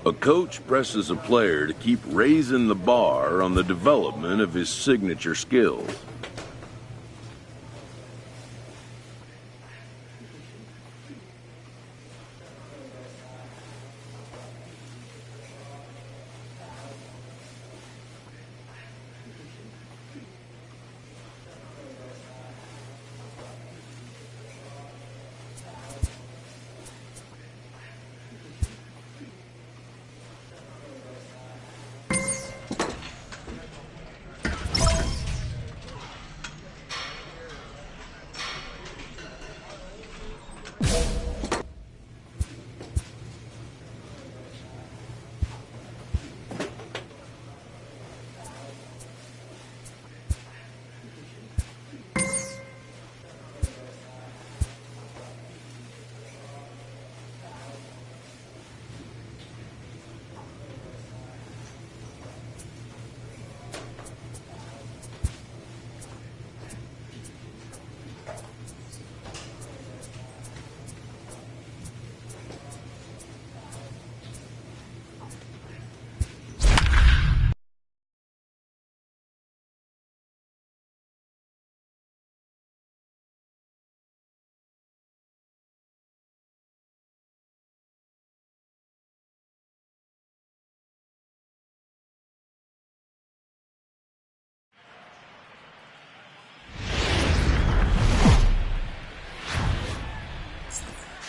A coach presses a player to keep raising the bar on the development of his signature skills.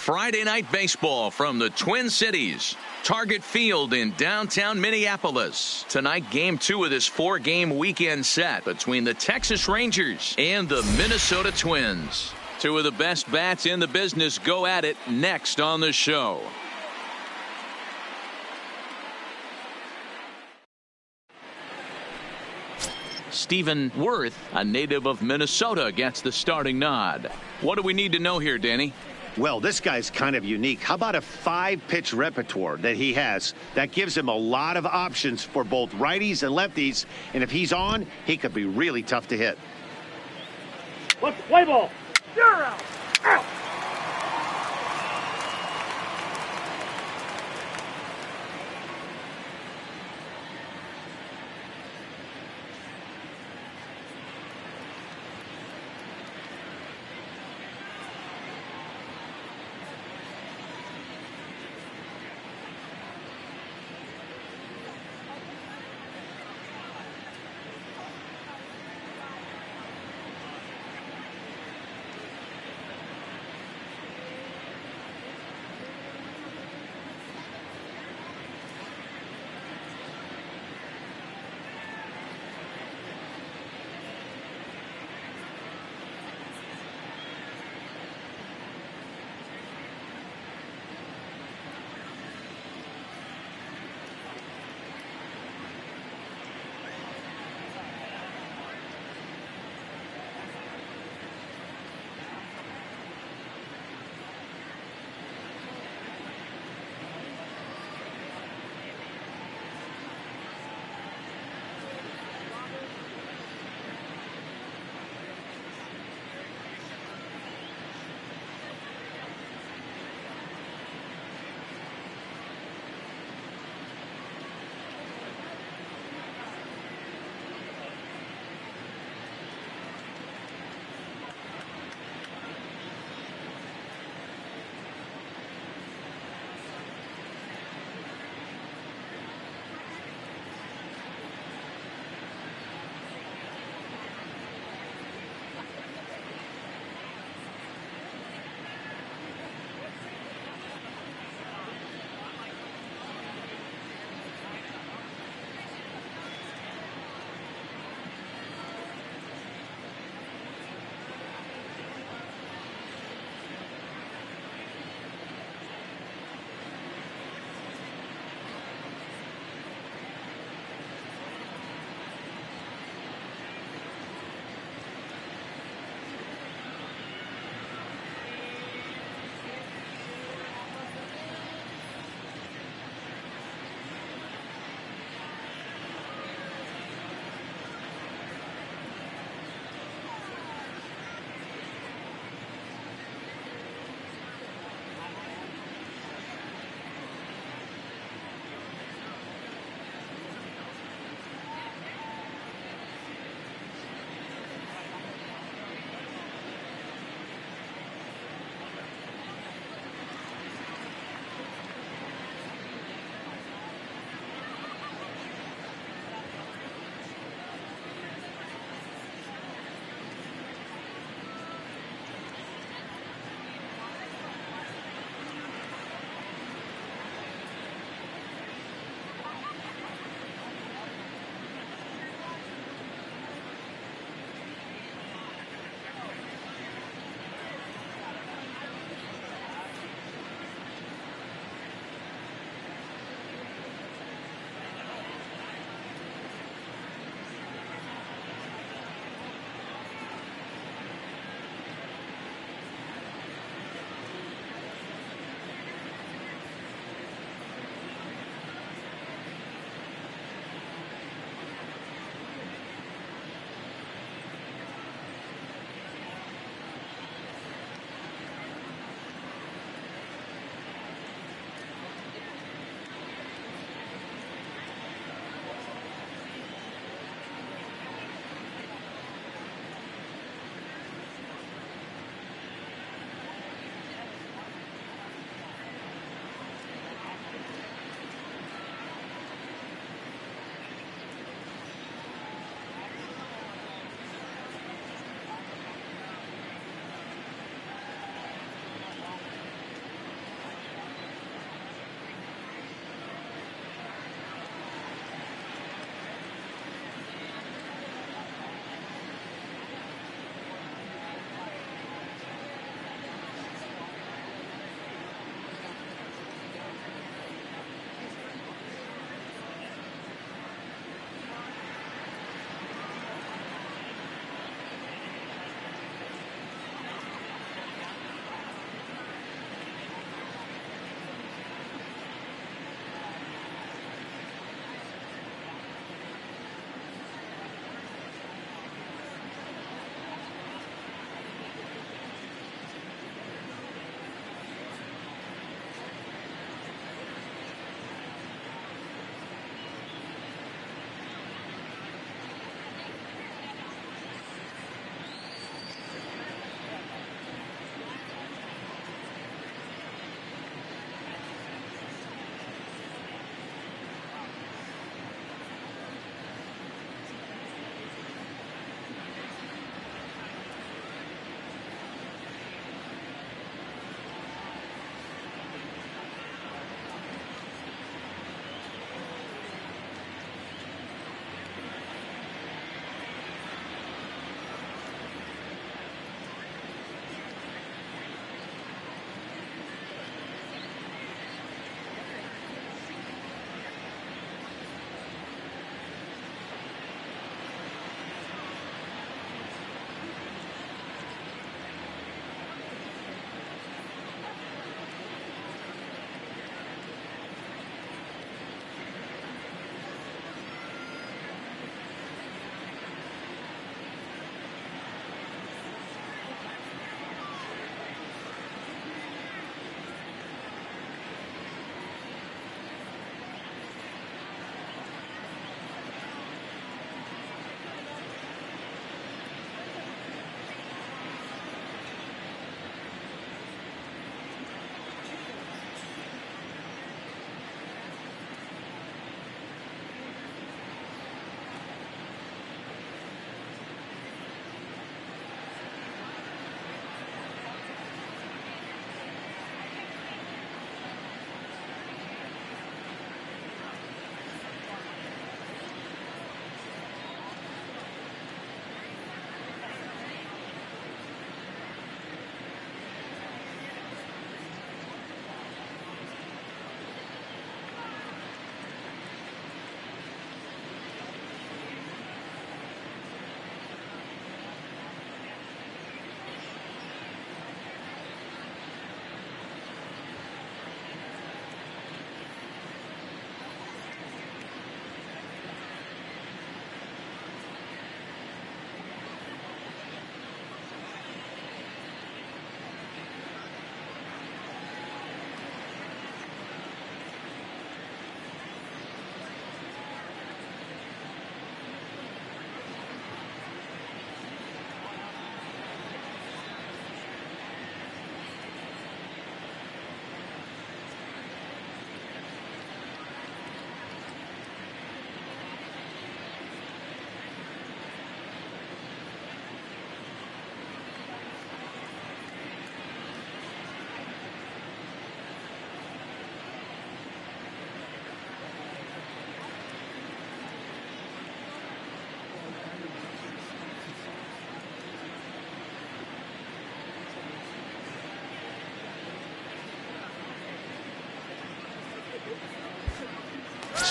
Friday night baseball from the Twin Cities. Target Field in downtown Minneapolis. Tonight, game 2 of this 4-game weekend set between the Texas Rangers and the Minnesota Twins. Two of the best bats in the business go at it next on the show. Stephen Worth, a native of Minnesota, gets the starting nod. What do we need to know here, Danny? Well, this guy's kind of unique. How about a 5-pitch repertoire that he has? That gives him a lot of options for both righties and lefties. And if he's on, he could be really tough to hit. Let's play ball. You're out. Out.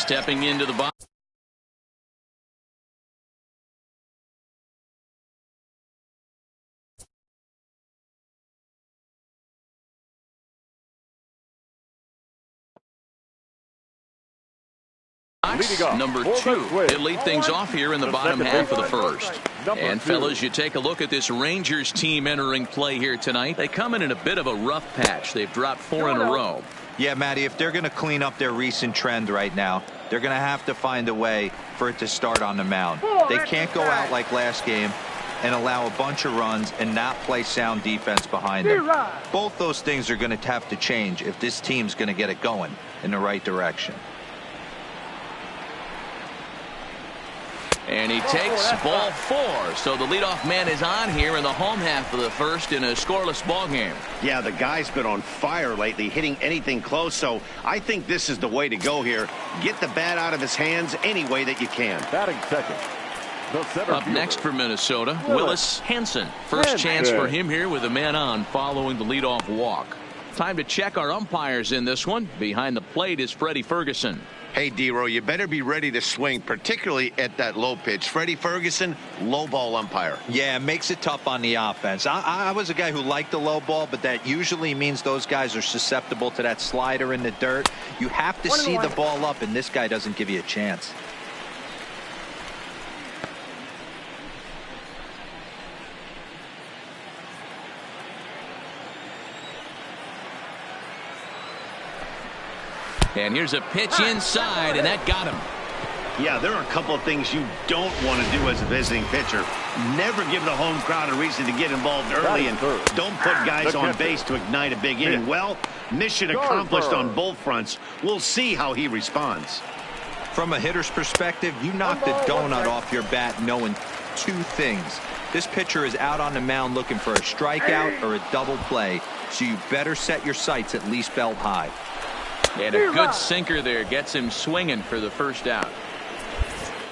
stepping into the box. Number 2. He'll lead things off here in the bottom half of the first. And fellas, you take a look at this Rangers team entering play here tonight. They come in a bit of a rough patch. They've dropped 4 in a row. Yeah, Matty, if they're going to clean up their recent trend right now, they're going to have to find a way for it to start on the mound. They can't go out like last game and allow a bunch of runs and not play sound defense behind them. Both those things are going to have to change if this team's going to get it going in the right direction. And he takes ball 4. So the leadoff man is on here in the home half of the first in a scoreless ball game. Yeah, the guy's been on fire lately, hitting anything close. So I think this is the way to go here. Get the bat out of his hands any way that you can. Batting second. Up next for Minnesota, Willis Hansen. First chance for him here with a man on following the leadoff walk. Time to check our umpires in this one. Behind the plate is Freddie Ferguson. Hey, D-Row, you better be ready to swing, particularly at that low pitch. Freddie Ferguson, low ball umpire. Yeah, it makes it tough on the offense. I was a guy who liked the low ball, but that usually means those guys are susceptible to that slider in the dirt. You have to see the ball up, and this guy doesn't give you a chance. And here's a pitch inside, and that got him. Yeah, there are a couple of things you don't want to do as a visiting pitcher. Never give the home crowd a reason to get involved early, and don't put guys on base to ignite a big inning. Well, mission accomplished on both fronts. We'll see how he responds. From a hitter's perspective, you knock the donut off your bat knowing 2 things. This pitcher is out on the mound looking for a strikeout or a double play, so you better set your sights at least belt high. And a good sinker there gets him swinging for the first out.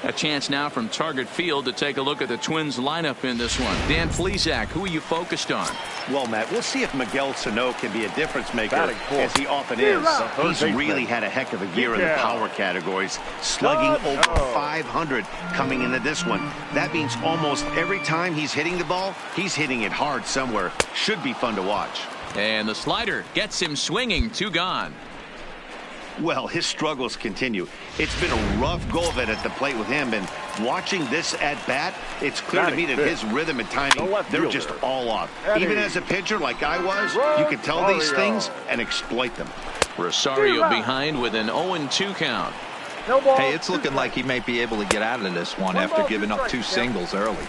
A chance now from Target Field to take a look at the Twins lineup in this one. Dan Plesac, who are you focused on? Well, Matt, we'll see if Miguel Sano can be a difference maker, as he often is. He's really had a heck of a year in the power categories, slugging over 500 coming into this one. That means almost every time he's hitting the ball, he's hitting it hard somewhere. Should be fun to watch. And the slider gets him swinging. 2 gone. Well, his struggles continue. It's been a rough go of it at the plate with him, and watching this at-bat, it's clear to me that his rhythm and timing, they're just all off. Even as a pitcher like I was, you can tell these things and exploit them. Rosario behind with an 0-2 count. Hey, it's looking like he may be able to get out of this one after giving up 2 singles early.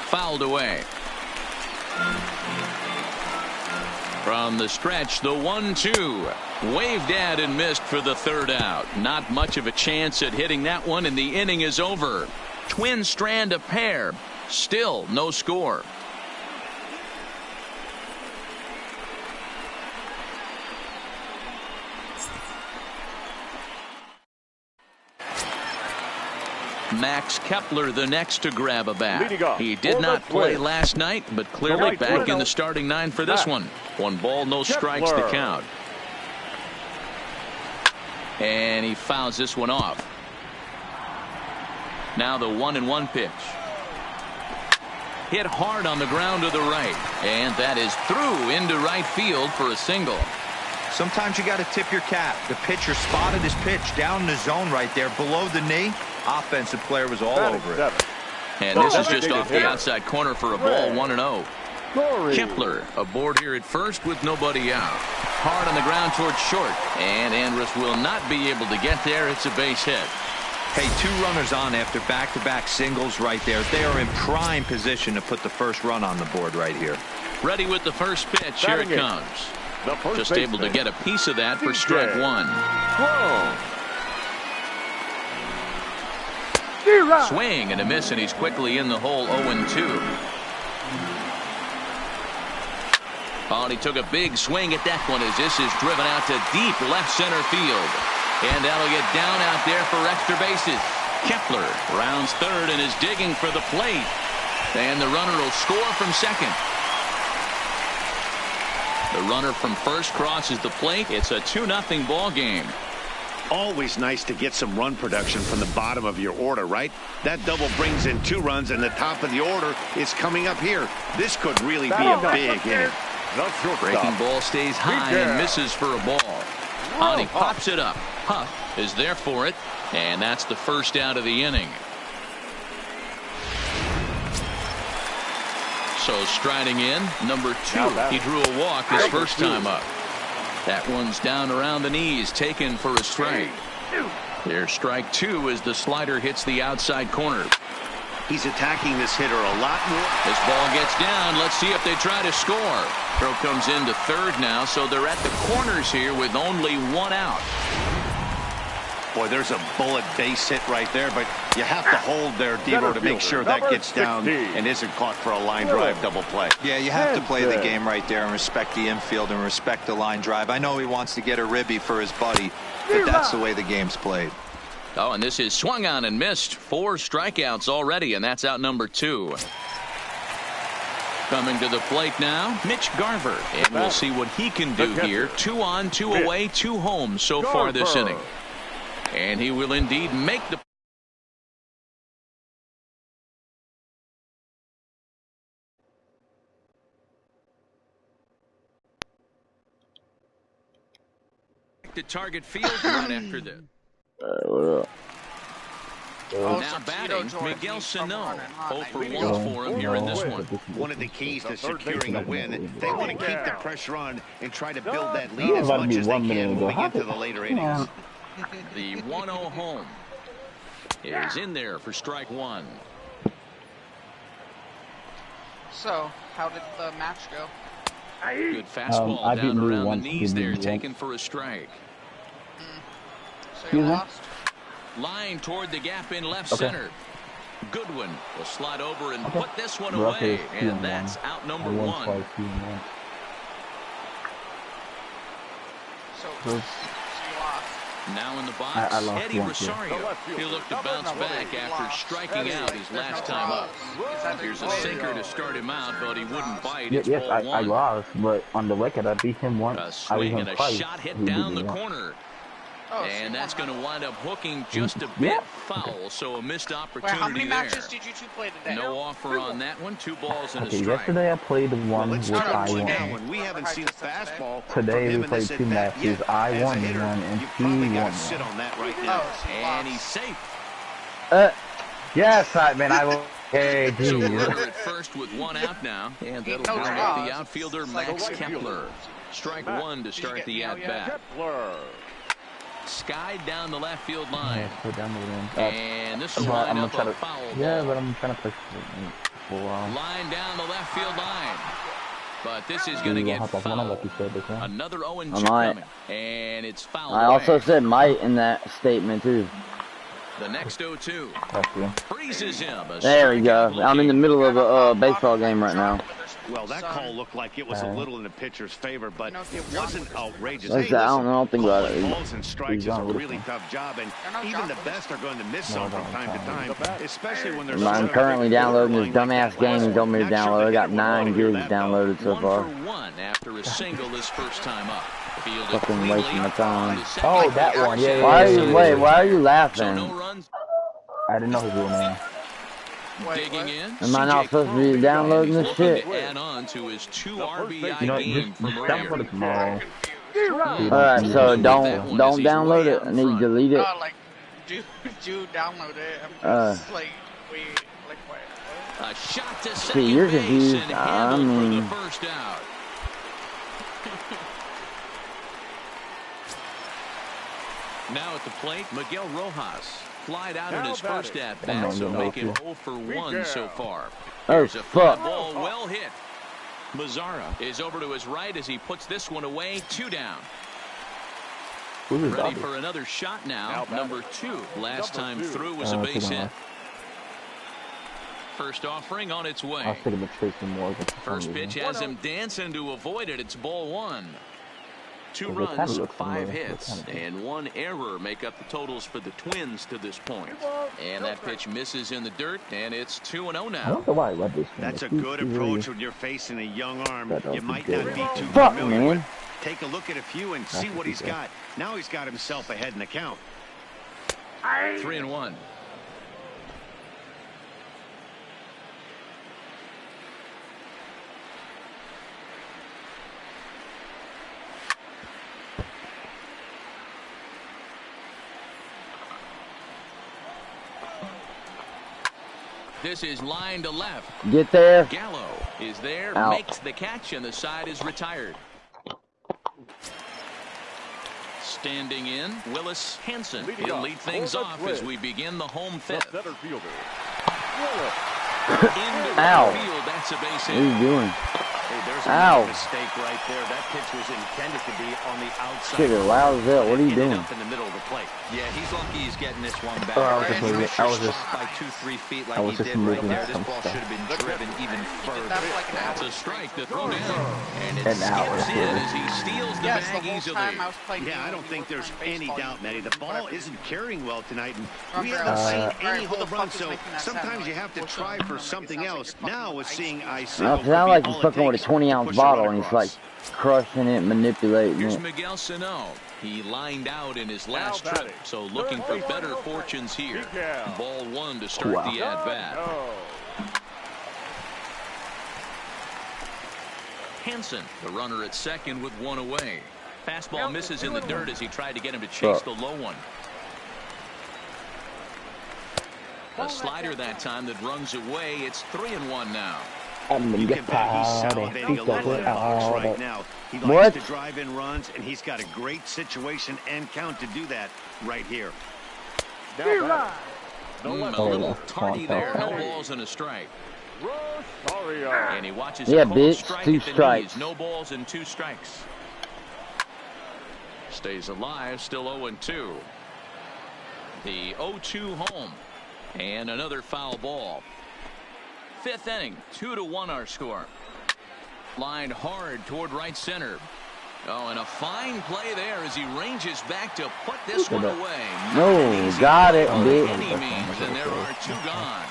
Fouled away. From the stretch, the 1-2. Waved at and missed for the 3rd out. Not much of a chance at hitting that one, and the inning is over. Twins strand a pair. Still no score. Max Kepler the next to grab a bat. He did not play last night, but clearly back in the starting 9 for this one. 1 ball, no strikes to count. And he fouls this one off. Now the 1-1 pitch. Hit hard on the ground to the right. And that is through into right field for a single. Sometimes you got to tip your cap. The pitcher spotted his pitch down in the zone right there below the knee. Offensive player was all over it. And this is just off the outside corner for a ball. 1-0. Kepler aboard here at first with nobody out. Hard on the ground towards short. And Andrus will not be able to get there. It's a base hit. Hey, 2 runners on after back-to-back singles right there. They are in prime position to put the first run on the board right here. Ready with the first pitch. Here it comes. Just able to get a piece of that for strike 1. Swing and a miss, and he's quickly in the hole. 0-2. Oh, and he took a big swing at that one as this is driven out to deep left center field. And that'll get down out there for extra bases. Kepler rounds 3rd and is digging for the plate. And the runner will score from second. The runner from first crosses the plate. It's a 2-0 ball game. Always nice to get some run production from the bottom of your order, right? That double brings in 2 runs, and the top of the order is coming up here. This could really be a big inning. Breaking ball stays high and misses for a ball. On he pops it up. Huff is there for it, and that's the first out of the inning. So striding in, number 2. He drew a walk his first time up. That one's down around the knees, taken for a strike. There's strike 2 as the slider hits the outside corner. He's attacking this hitter a lot more. This ball gets down. Let's see if they try to score. Throw comes into third now, so they're at the corners here with only 1 out. Boy, there's a bullet base hit right there, but you have to hold there, Devo, to make sure that gets down and isn't caught for a line drive double play. Yeah, you have to play the game right there and respect the infield and respect the line drive. I know he wants to get a ribby for his buddy, but that's the way the game's played. Oh, and this is swung on and missed. 4 strikeouts already, and that's out number 2. Coming to the plate now, Mitch Garver. And we'll see what he can do here. 2 on, 2 away, 2 home so far this inning. And he will indeed make the target field right after this. Now batting, Miguel Sano. 0 for 1 for him here in this one. One of the keys to securing a win, they want to keep the pressure on and try to build that lead as much as they can moving into the later innings. The 1-0 home is in there for strike 1. So, how did the match go? Good fastball down around the knees there, taken for a strike. So you lost? Line toward the gap in left center. Goodwin will slide over and put this one away, and that's out number 1. So you lost. Now in the box, Eddie Rosario. He'll look to bounce back after striking out his last time up. Here's a sinker to start him out, but he wouldn't bite. It's yes, ball 1. I lost, but on the record, I beat him once. A swing and a shot hit down the corner. And that's going to wind up hooking just a bit foul, so a missed opportunity. How many there. matches did you 2 play today? No offer on that one. 2 balls and a strike. Yesterday I played one with I won. We haven't seen a fastball. Today we played 2 matches. I won one and he won. Sit on that right now. And he's safe. Yes, I will. Hey, So runner at first with 1 out now, and that'll bring up the outfielder Max Kepler. Strike 1 to start the at-bat. Skied down the left field line. And this will line up a foul ball. Yeah, but I'm trying to push for line down the left field line. But this is going to get fouled. Another 0-2 coming. And it's fouled I also said might in that statement, too. The next 0-2. Freezes him. There we go. I'm in the middle of a baseball game right now. Well, that call looked like it was a little in the pitcher's favor, but it wasn't outrageous. Hey, I don't think about it. Balls and strikes is a really tough job, and even the best are going to miss some from time to time, especially when they're. I'm currently downloading this dumbass game you told me to download. I got 9 gigs downloaded so far. 1 for 1 after a single his first time up. Fucking wasting my time. Oh, that one. Yeah. Why are you laughing? So no runs. I didn't know his real name. Digging in. Am I not supposed to be downloading this shit? Add on to his 2 RBI game from Just for the tomorrow. Alright, so don't download it. I need to delete it. Like, do download it. I'm just like, what? A shot to second See, you're base confused. and handled for the first out. Now at the plate, Miguel Rojas. Flied out in his first at-bat, so make him 0 for 1 so far. Oh, fuck. Ball well hit. Mazzara is over to his right as he puts this one away. 2 down. Ready for another shot now. Number 2. Last time through was a base hit. First offering on its way. First pitch has him dancing to avoid it. It's ball 1. 2 runs, 5 hits, and 1 error make up the totals for the Twins to this point. And that pitch misses in the dirt, and it's 2-0 now. That's a good approach when you're facing a young arm you might not be too Fuck, familiar man. with. Take a look at a few and see what he's got. Now he's got himself ahead in the count. 3-1. This is line to left. Get there. Gallo is there, Out. makes the catch, and the side is retired. Standing in, Willis Hansen. He'll lead things off as we begin the home fifth. Into Ow. right field, that's a base What are you hit. doing? Hey, there's Ow. a mistake right there. That pitch was intended to be on the outside. Shit, loud as hell. What are you It ended doing? up in the middle of the plate. Yeah, he's lucky he's getting this one back. Oh, I was just If he moving- I was shot just- by 2-3 feet like I was he just did right moving there. This some ball stuff. should have been driven even further. That's like an That's hour. a strike to throw down. And it An hour. skips in as he steals the Yes, the bag whole easily. time I was playing. Yeah, I don't we think were there's playing any baseball, doubt, Matty. The ball whatever. isn't carrying well tonight, and we Remember, haven't seen alright, any who the home fuck runs, is so making that sometimes sound you like have to what's try going for on? something It sounds like else. you're fucking Now with with seeing ice ice, Well, it sounds like he's fucking with a 20-ounce push the bottle run and he's across. like crushing it, manipulating Here's it. Miguel Sano. He lined out in his last trip, so looking for better fortunes here. Ball 1 to start the at-bat. Hansen, the runner at second with 1 away. Fastball misses in the dirt as he tried to get him to chase the low one. A slider that time that runs away. It's 3-1 now. You can bet he's salivating a little in the box right now. He likes What? to drive in runs, and he's got a great situation and count to do that right here. A little tardy there. No balls and a strike. And he watches Yeah, a called bitch, strike 2 at the strikes. knees. No balls and 2 strikes. Stays alive, still 0-2. The 0-2 home. And another foul ball. 5th inning, 2-1 our score. Lined hard toward right center. Oh, and a fine play there as he ranges back to put this one away. No, Not an easy got play it, by bitch. any means, and there are 2 gone.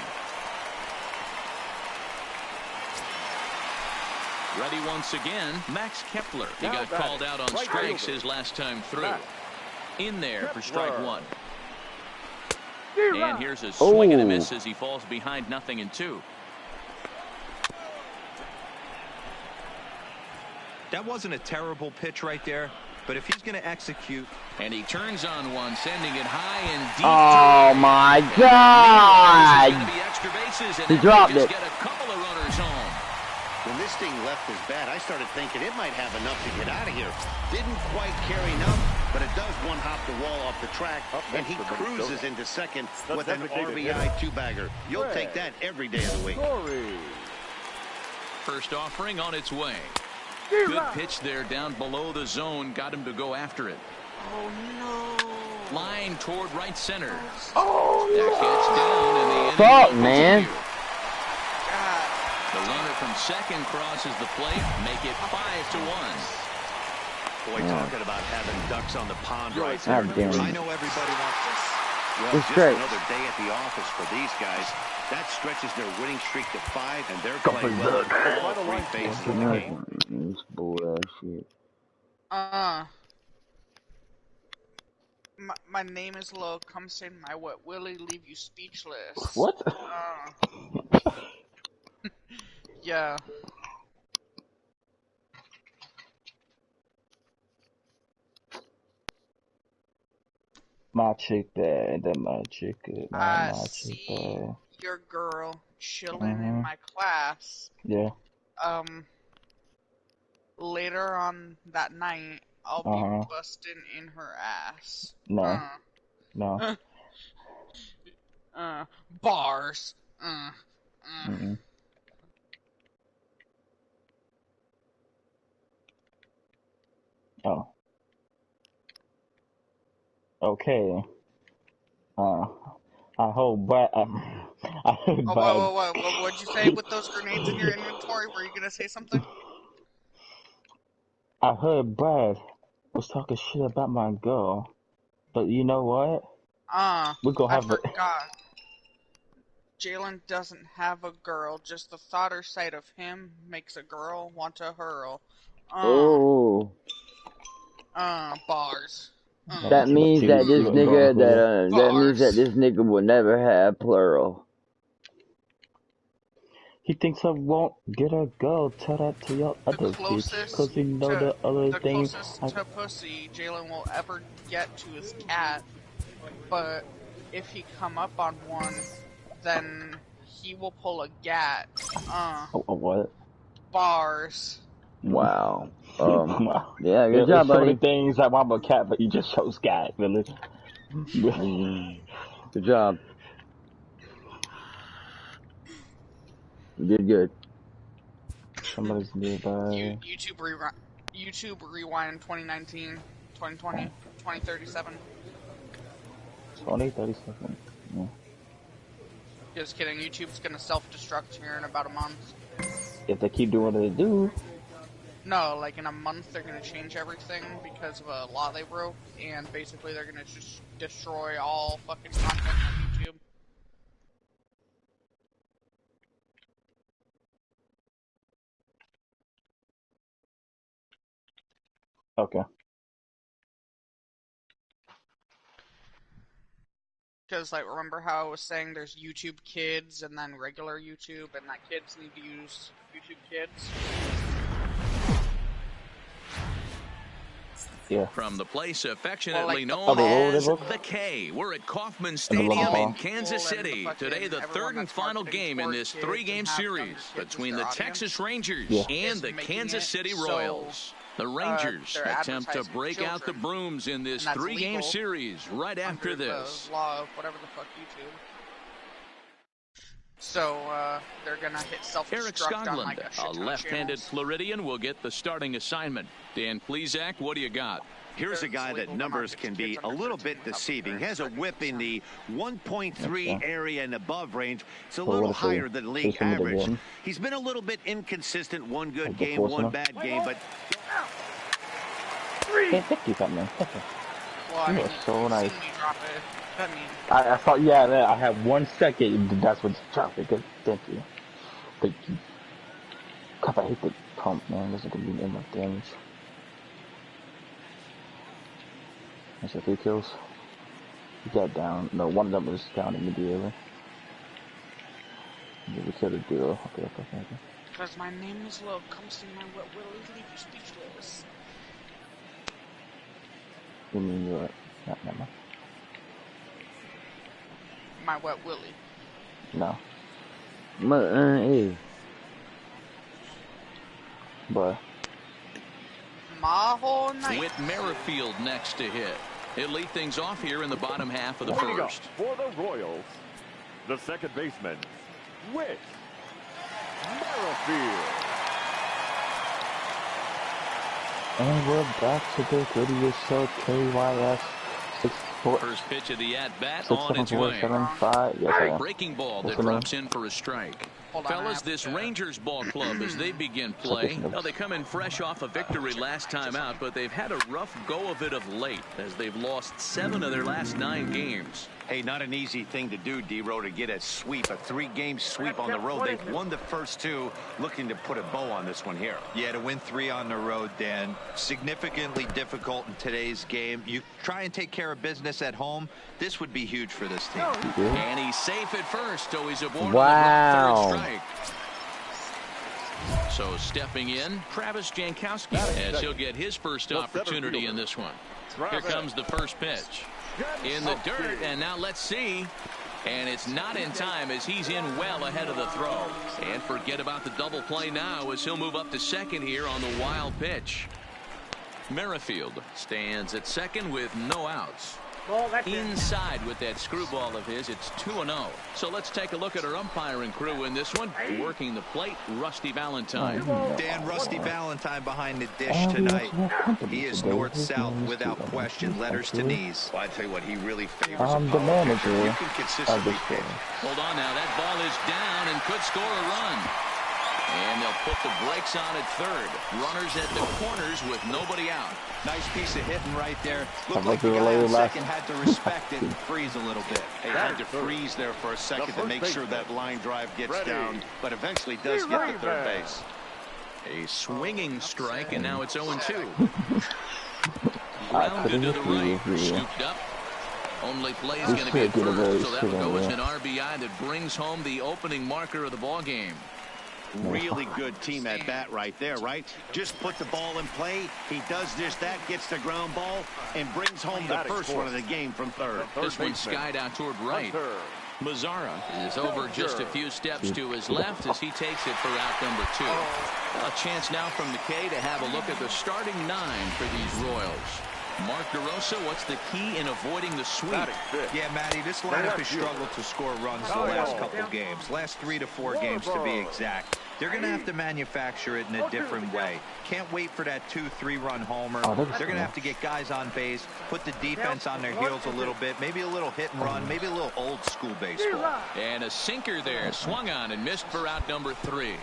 Ready once again, Max Kepler. He got called out on strikes his last time through. In there for strike 1. And here's a swing and a miss as he falls behind 0-2. That wasn't a terrible pitch right there, but if he's going to execute. And he turns on one, sending it high and deep. Oh my God! He dropped it. Get a couple of runners home. When this thing left his bat, I started thinking it might have enough to get out of here. Didn't quite carry enough, but it does one-hop the wall off the track, and he cruises into second with an RBI 2-bagger. You'll take that every day of the week. First offering on its way. Good pitch there down below the zone. Got him to go after it. Oh, no. Line toward right center. That catch down, and the inning Fuck, will man. continue. The runner from second crosses the plate. Make it 5-1. Boy, talking about having ducks on the pond right God there. damn I it. know everybody wants this. Well, It's just great. another day at the office for these guys. That stretches their winning streak to 5, and they're playing well in all 3 phases of the game. This bullshit shit. My name is Lo. Come say my what Willie leave you speechless. What? Yeah. My chick bad. That my chick good. I My chick see bad. your girl chilling in my class. Yeah. Later on that night, I'll be busting in her ass. No. No. Bars. Mm-mm. Oh. Okay. I hope Brad. I heard Brad. What'd you say with those grenades in your inventory? Were you gonna say something? I heard Brad was talking shit about my girl, but you know what? We're gonna have I forgot. Jalen doesn't have a girl. Just the thought or sight of him makes a girl want to hurl. Oh. Bars. That means that this nigga that means that this nigga will never have plural. He thinks I won't get a girl. Tell that to your other bitch, cause you know the other thing. The closest to pussy Jalen will ever get to is cat, but if he come up on one, then he will pull a gat. What? Bars. Wow. Wow. Yeah, good job, buddy. So many things I want a cat, but you just chose cat, really. Good job. You did good. Somebody's nearby. YouTube rewind 2019, 2020, 2037. 2037. Yeah. Just kidding. YouTube's gonna self-destruct here in about a month. If they keep doing what they do. No, like in a month they're gonna change everything because of a law they broke, and basically they're gonna just destroy all fucking content on YouTube. Okay. Because, like, remember how I was saying there's YouTube Kids and then regular YouTube, and that kids need to use YouTube Kids? Yeah. From the place affectionately known as the K, we're at Kauffman Stadium in Kansas City. Today, the third and final game in this three-game series between the Texas Rangers and the Kansas City Royals. The Rangers attempt to break out the brooms in this three-game series right after this. The law of whatever the fuck YouTube. So, they're gonna hit self-destruct Eric Skoglund, on like a left-handed Floridian, will get the starting assignment. Dan Plesac, what do you got? Here's a guy that numbers can be a little bit deceiving. Has a whip in the 1.3 area and above range. It's a little higher than league average. He's been a little bit inconsistent. One good game, one bad game, but... Can't pick you something. Well, I mean, so nice. That means... I thought, yeah, I had 1 second. That's what's dropping. Good, thank you. Thank you. God, I hate the pump, man. This is gonna be enough damage. That's 3 kills. He got down. No, one of them was down immediately. We killed a duo. Okay. Because my name is Low. Come see my wet willy, leave you speechless. You mean you're not never. My wet willy. No. Hey. But. My whole night. With Merrifield next to hit. He'll lead things off here in the bottom half of the first. For the Royals, the second baseman, Whit Merrifield. And we're back to the grittiest show, KYS 64. First pitch of the at-bat on its way. 7-5. Yes, breaking ball that drops in for a strike. Fellas, this Rangers ball club, as they begin play, well, they come in fresh off a victory last time out, but they've had a rough go of it of late, as they've lost 7 of their last 9 games. Hey, not an easy thing to do, D-Row, to get a sweep, a 3-game sweep on the road. They've won the first 2, looking to put a bow on this one here. Yeah, to win 3 on the road, Dan, significantly difficult in today's game. You try and take care of business at home, this would be huge for this team. And he's safe at first, so he's aboard wow. on the 3rd strike. So stepping in, Travis Jankowski, as he'll get his first opportunity in this one. Here comes the first pitch. In the dirt, and now let's see. And it's not in time, as he's in well ahead of the throw. And forget about the double play now, as he'll move up to second here on the wild pitch. Merrifield stands at second with no outs. Inside with that screwball of his, it's 2-0. So let's take a look at our umpiring crew in this one. Working the plate, Rusty Valentine. Dan, Rusty Valentine behind the dish tonight. He is north-south without question, letters to knees. Well, I tell you what, he really favors I'm the manager you can consistently pitch. Hold on now, that ball is down and could score a run. And they'll put the brakes on at third. Runners at the corners with nobody out. Nice piece of hitting right there. Looked like the guy on second had to respect it and freeze a little bit. They had to freeze there for a second to make sure that line drive gets down, but eventually does get to third base. A swinging strike, and now it's 0-2. Grounded to the right, scooped up. Only play is going to be at first, so that will go as an RBI that brings home the opening marker of the ball game. Really good team at bat right there, right? Just put the ball in play. He does just that, gets the ground ball, and brings home the first one of the game from third. This one's skied out toward right. Mazzara is over just a few steps to his left as he takes it for out number 2. A chance now from McKay to have a look at the starting 9 for these Royals. Mark DeRosa, what's the key in avoiding the sweep? Yeah, Matty, this lineup has struggled to score runs the last couple games. Last 3 to 4 games to be exact. They're going to have to manufacture it in a different way. Can't wait for that 2-3 run homer. They're going to have to get guys on base, put the defense on their heels a little bit, maybe a little hit and run, maybe a little old school baseball. And a sinker there, swung on and missed for out number 3.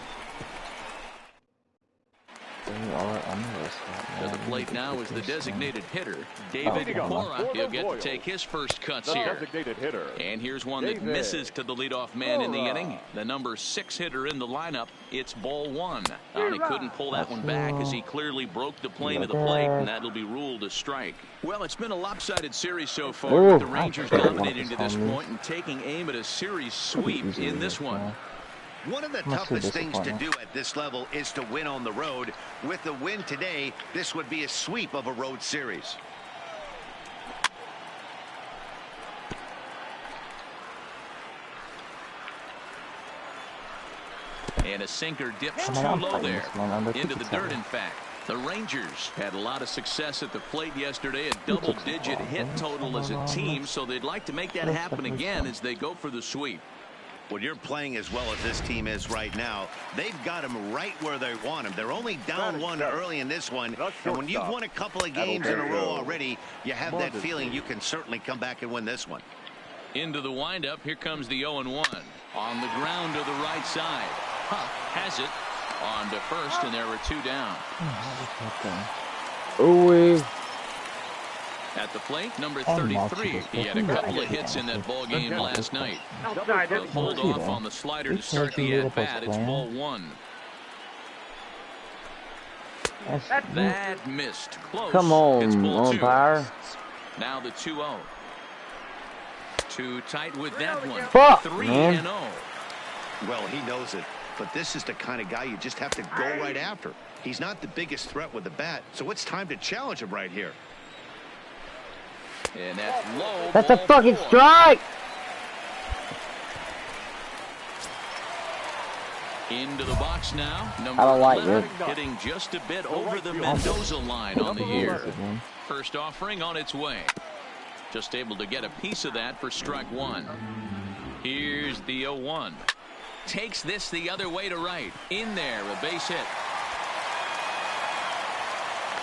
To the plate now is the designated hitter, David Cora. He'll get to take his first cuts here. And here's one that misses to the leadoff man in the inning. The number 6 hitter in the lineup. It's ball 1. And he couldn't pull that one back as he clearly broke the plane of the plate, and that'll be ruled a strike. Well, it's been a lopsided series so far, with the Rangers dominating to this point and taking aim at a series sweep in this one. One of the toughest things to do at this level is to win on the road. With the win today, this would be a sweep of a road series. And a sinker dips too low there. Into the dirt, in fact. The Rangers had a lot of success at the plate yesterday, a double-digit hit total as a team, so they'd like to make that happen again as they go for the sweep. When you're playing as well as this team is right now, they've got them right where they want them. They're only down 1 early in this one, and when you've won a couple of games in a row already, you have that feeling you can certainly come back and win this one. Into the windup, here comes the 0-1. On the ground to the right side. Has it on to first, and there were 2 down. Ooh. At the plate, number 33. He had a couple of hits in that ball game last night. They'll hold off on the slider to start the at-bat. It's ball 1. That missed. Close. Come on, it's ball 2. umpire. Now the 2-0. Too tight with that one. Fuck, 3-0. Well, he knows it, but this is the kind of guy you just have to go right after. He's not the biggest threat with the bat, so it's time to challenge him right here. And that's low. That's a fucking strike. Into the box now. Number I don't like 11, it. hitting just a bit over the Mendoza line on the year. First offering on its way. Just able to get a piece of that for strike 1. Here's the 0-1. Takes this the other way to right. In there, a base hit.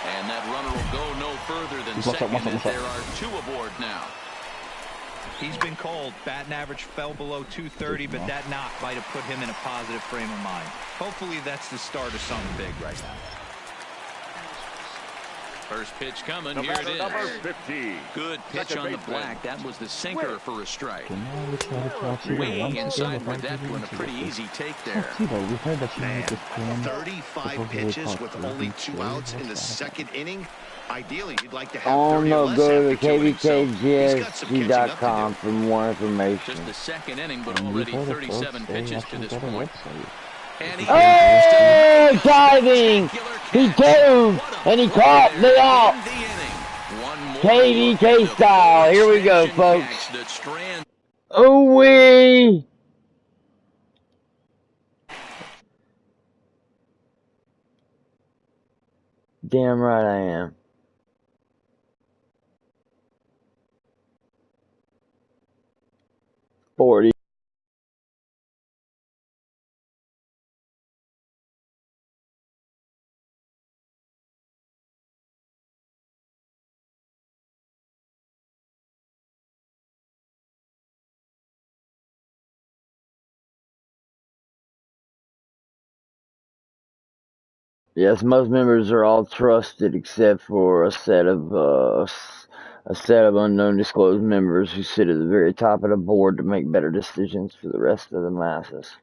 And that runner will go no further than second as there are 2 aboard now. He's been cold. Batting average fell below 230, but that knock might have put him in a positive frame of mind. Hopefully that's the start of something big right now. First pitch coming. Here it is. Good pitch on the black. That was the sinker for a strike. Way inside for that one. A pretty easy take there. Man, 35 pitches with only 2 outs in the second inning. Ideally, you'd like to have 30 or less go to after 2 innings, so he's got some catching up to kvkgsg.com do. for more information. Just the second inning, but already 37 pitches to this point. And he Oh, diving! He dove, and he caught the out. KVK style. Here we go, folks. Oh, wee. Damn right I am. 40. Yes, most members are all trusted except for a set of unknown disclosed members who sit at the very top of the board to make better decisions for the rest of the masses.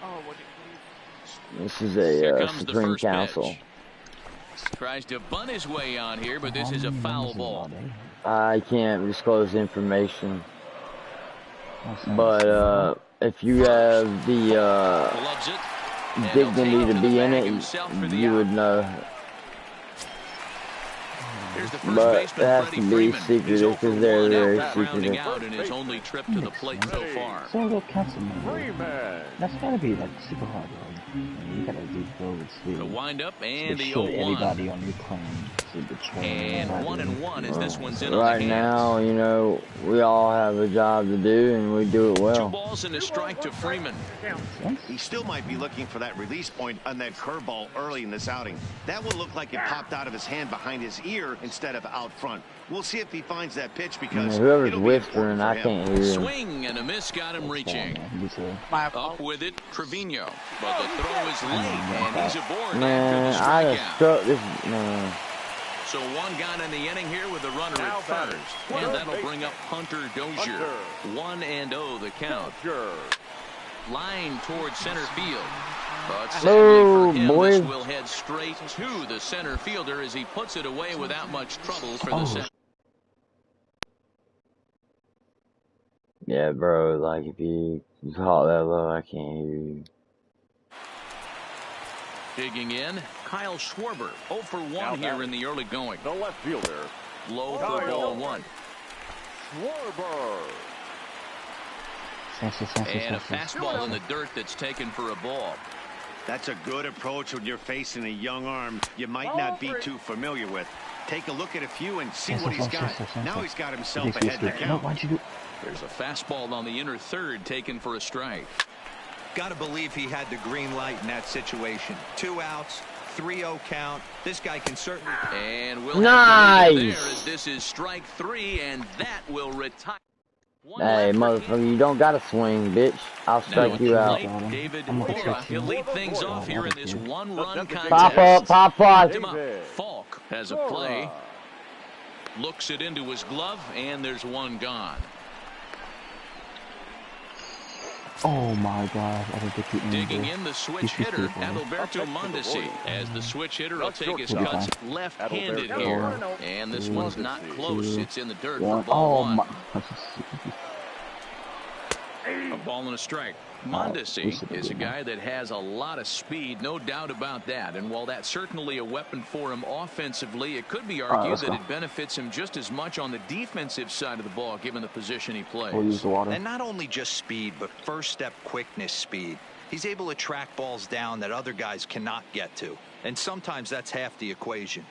Oh, what This is Here a comes the Supreme first Council. pitch. Tries to bunt his way on here, but this is a foul ball. I can't disclose information, but if you have the Loves it. dignity to be in it, you would know. Here's the first But baseman, it has to Freddie be Freeman. secretive because they're very Rounding secretive. out in his only trip to the plate so far. So go cancel me. That's gotta be like super hard. Like, you gotta do go with The speed. wind up and the Show 0-1. everybody on your claim to betray. And 1-1 as this one's in on Right the hands. now, you know, we all have a job to do and we do it 2 well. balls and a strike to Freeman. He still might be looking for that release point on that curveball early in this outing. That will look like it popped out of his hand behind his ear instead of out front. We'll see if he finds that pitch because Whoever's it'll be whispering, I important can't hear him. Swing and a miss got him reaching. My Up with it, Trevino. But the throw is late, and he's aboard Man, after the I strikeout. just struck this. Man. So 1 gone in the inning here with a runner at first. And that'll bring up Hunter Dozier. 1-0 the count. Line towards center field. But sadly for him, this will head straight to the center fielder as he puts it away without much trouble for the center. Yeah, bro, like if you call that low, I can't hear you. Digging in, Kyle Schwarber. 0 for 1 here in the early going. The left fielder. Low for ball 1. Schwarber. And a fastball in the dirt that's taken for a ball. That's a good approach when you're facing a young arm you might not be too familiar with. Take a look at a few and see what he's got. Now he's got himself ahead in the count. There's a fastball on the inner third taken for a strike. Gotta believe he had the green light in that situation. 2 outs, 3-0 count. This guy can certainly. And we'll Nice. have to leave it there as this is strike 3, and that will retire. Hey, motherfucker, you don't gotta swing, bitch. I'll strike you out. David Cora, he'll lead things off here in this 1-run contest. Pop up, pop up. Him up. Falk has a play. Looks it into his glove, and there's 1 gone. Oh my God! I think they keep me Digging in the switch hitter, Adalberto Mondesi. As the switch hitter will take his cuts left-handed here. And this one's not close. It's in the dirt for ball 1. A ball and a strike. Mondesi is a guy that has a lot of speed, no doubt about that. And while that's certainly a weapon for him offensively, it could be argued that it benefits him just as much on the defensive side of the ball, given the position he plays. And not only just speed, but first step quickness speed. He's able to track balls down that other guys cannot get to. And sometimes that's half the equation.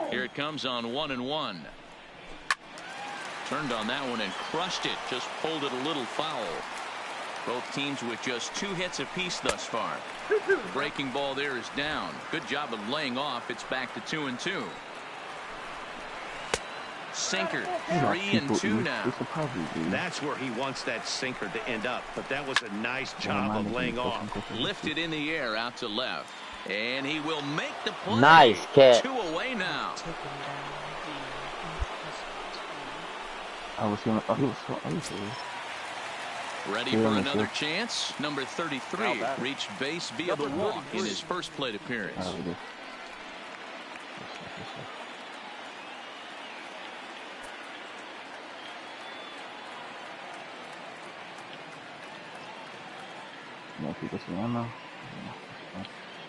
Here it comes on 1-1. Turned on that one and crushed it. Just pulled it a little foul. Both teams with just 2 hits apiece thus far. The breaking ball there is down. Good job of laying off. It's back to 2-2. Sinker, 3-2 now. That's where he wants that sinker to end up. But that was a nice job of laying off. Lifted in the air out to left. And he will make the play. Nice catch. 2 away now. Ready for another chance. Number 33 reached base via the walk in his first plate appearance.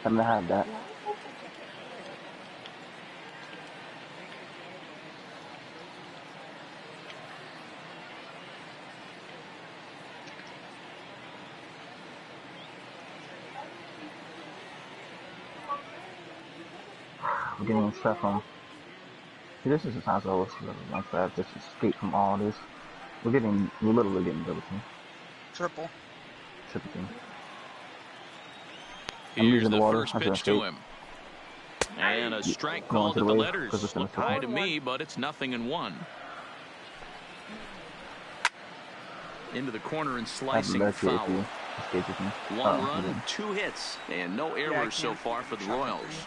Time to have that. We're getting stuff on. See, this is the times I was like that. Just escape from all this. We're literally getting double team. Triple. Triple team. Here's the first pitch to him. And a strike called at the letters. Looked high to me, but it's 0-1. Into the corner and slicing foul. 1 run, 2 hits, and no errors so far for the Royals.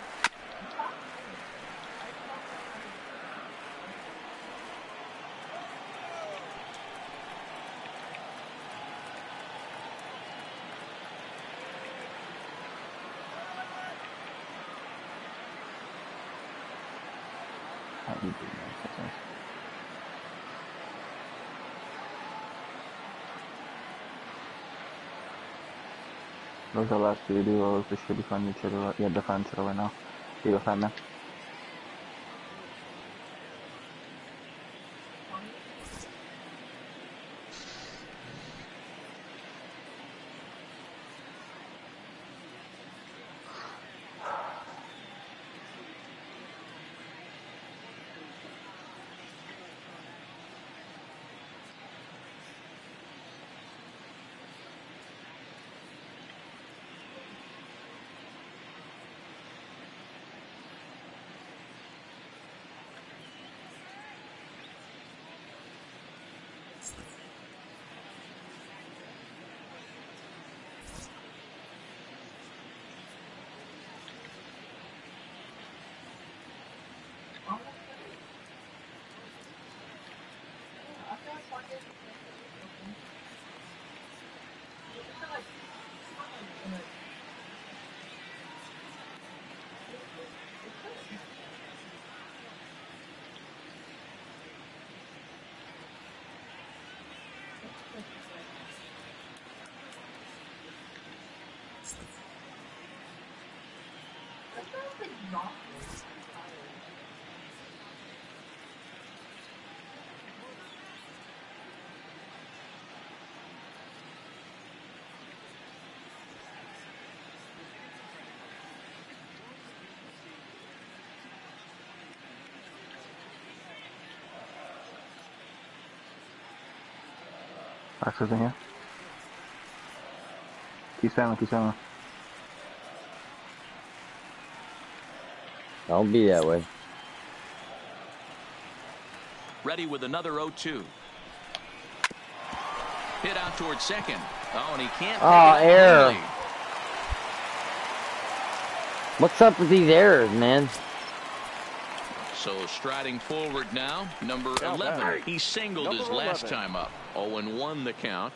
Those are the last 2 duos. They should be finding each other. Yeah, they're finding each other right now. Here you go, find them. Access in here. Keep spamming. Don't be that way. Ready with another 0-2. Hit out towards second. Oh, and he can't. Error. What's up with these errors, man? So striding forward now, number 11. He singled his last time up. 0-1 the count.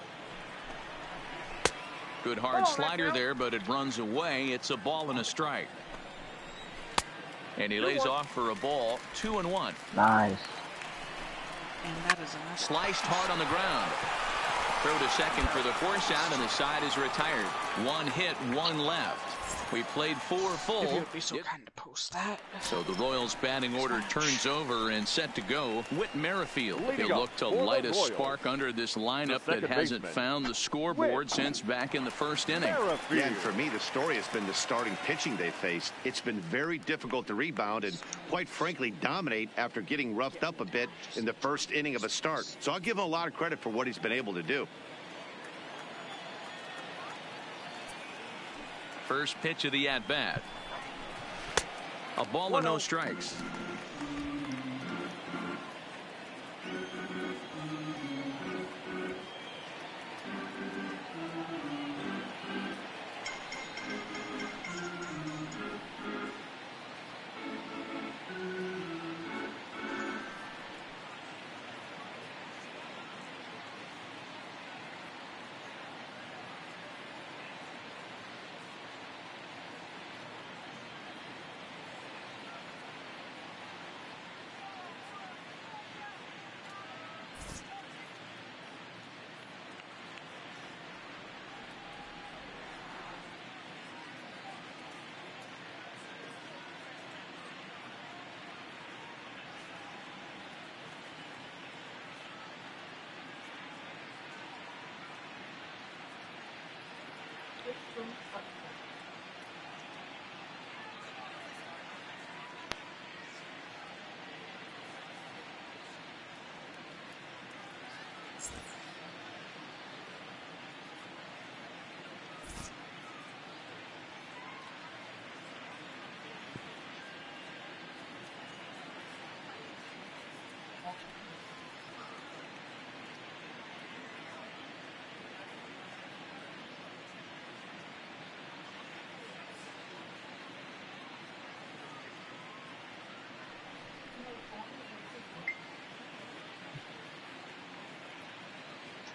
Good hard slider there, but it runs away. It's a ball and a strike. And he lays off for a ball. 2-1. Nice. And that is a nice. Sliced hard on the ground. Throw to second for the force out, and the side is retired. 1 hit, 1 left. We played 4 full. If you'd be so kind to post that. So the Royals batting order turns over and set to go. Whit Merrifield. He'll look to light a spark under this lineup that hasn't found the scoreboard since back in the first inning. Yeah, and for me, the story has been the starting pitching they faced. It's been very difficult to rebound and, quite frankly, dominate after getting roughed up a bit in the first inning of a start. So I'll give him a lot of credit for what he's been able to do. First pitch of the at-bat. A ball and no strikes.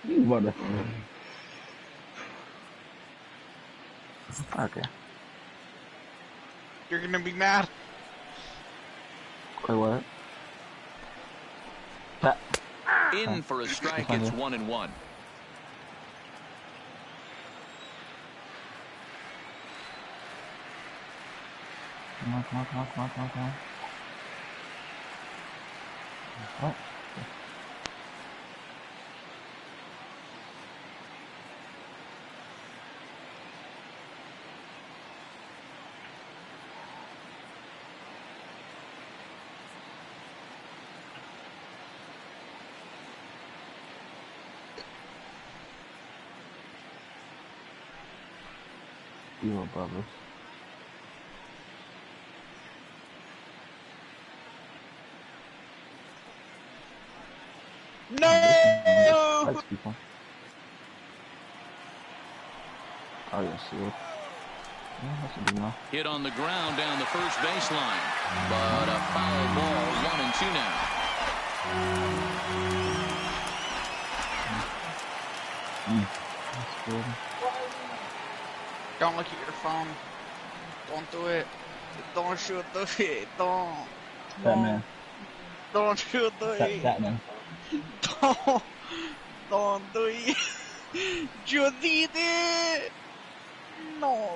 You mother. Okay. You're gonna be mad. Wait, what? Tap. In for a strike, it's 1-1. Come on. What? You brothers. No! Let's people. Oh, yeah, see it. Yeah, that's a good enough. Hit on the ground down the first baseline. But a foul ball, 1-2 now. That's good. Don't look at your phone. Don't do it. Don't shoot the it. Don't. Batman. Don't shoot the it. Batman. Don't do it. You did it. No.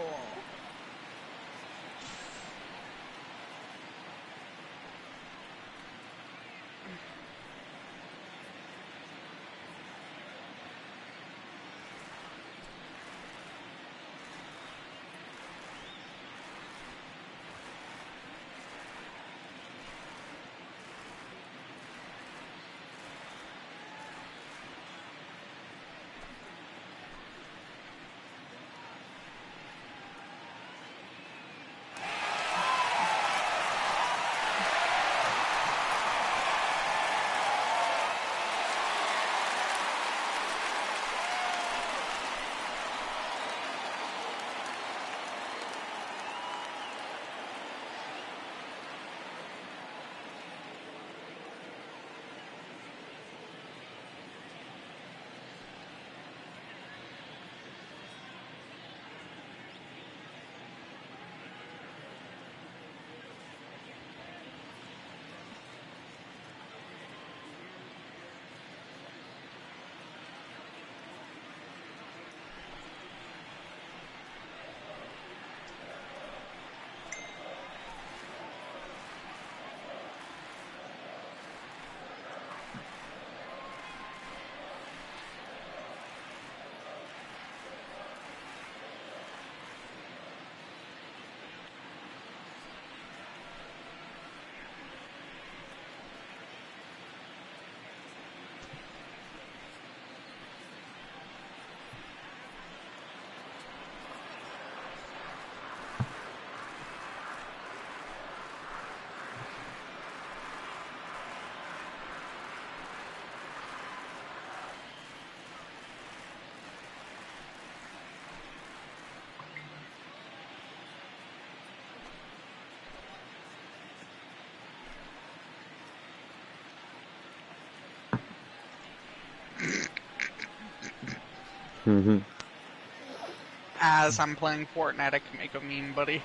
As I'm playing Fortnite, I can make a meme, buddy.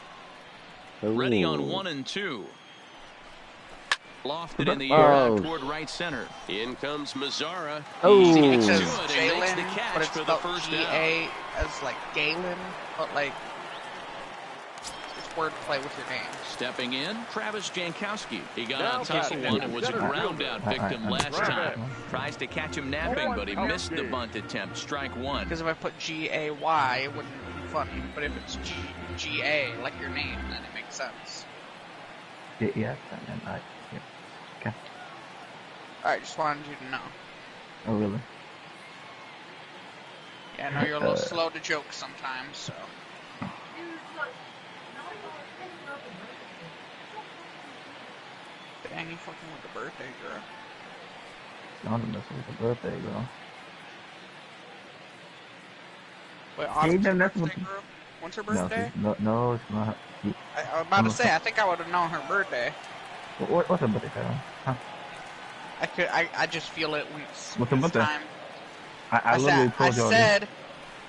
Ooh. Ready on 1-2. Lofted in the air toward right center. In comes Mazzara. Oh, he it says Jalen, makes the catch but it's for the first G-A as like Galen, but like it's wordplay with your name. Stepping in, Travis Jankowski. He got on top of one and was a ground out victim last time. Tries to catch him napping, but he missed the bunt attempt. Strike one. Because if I put G-A-Y, it wouldn't be funny. But if it's G-A, like your name, then it makes sense. Yeah, and I. Yeah. Okay. Alright, just wanted you to know. Oh, really? Yeah, I know you're a little slow to joke sometimes, so. Dang, you fucking with the birthday girl. I'm messing with the birthday girl. Wait, Autumn's her birthday girl? When's her birthday? No, it's not. I'm about to say, I think I would have known her birthday. What's her birthday, Kyle? Huh? I just feel it. What's her birthday? Time. I literally told you.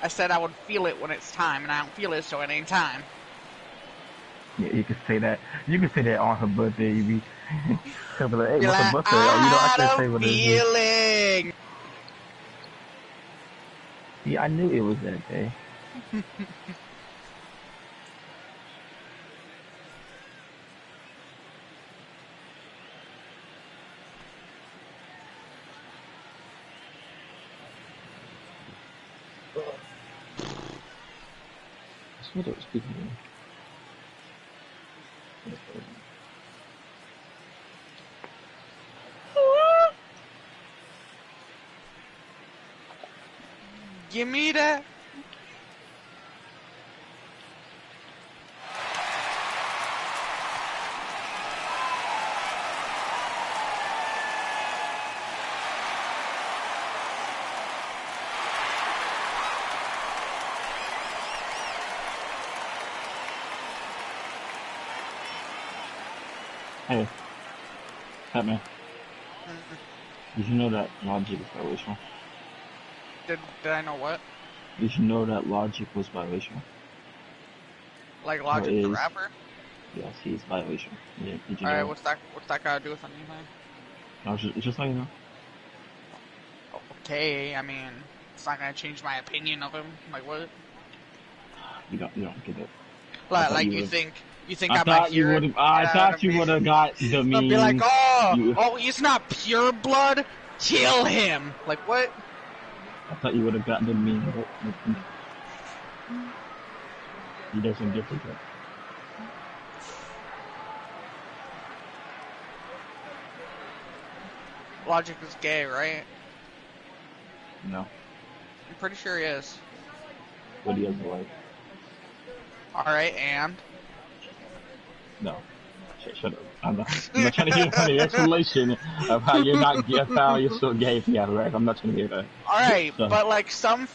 I said I would feel it when it's time, and I don't feel it, so it ain't time. Yeah, you can say that. You can say that on her birthday. You be, she'll be like, hey, You're what's like, her birthday? Oh, you know, I can't say what it is. feeling. Yeah, I knew it was that day. That's what it was speaking of. Give me that. Hey, Batman. Did you know that logic is violational? Did I know what? Did you know that logic was violational? Like Logic the rapper? Yes, he's violational. Yeah, did you know? Alright, what's that got to do with anything? No, just like you know. Okay, I mean, it's not gonna change my opinion of him. Like what? You don't get it. Like you think I might hear it? I thought you would have got the meme. I'll be like, oh, he's not pure blood. Kill him. Like what? I thought you would have got the meme. He doesn't different. Logic is gay, right? No. I'm pretty sure he is. But he doesn't like. Alright, and? No. Shut up. I'm not trying to hear any explanation of how you're so gay if you have a rag. I'm not trying to hear that. Alright, so. But like some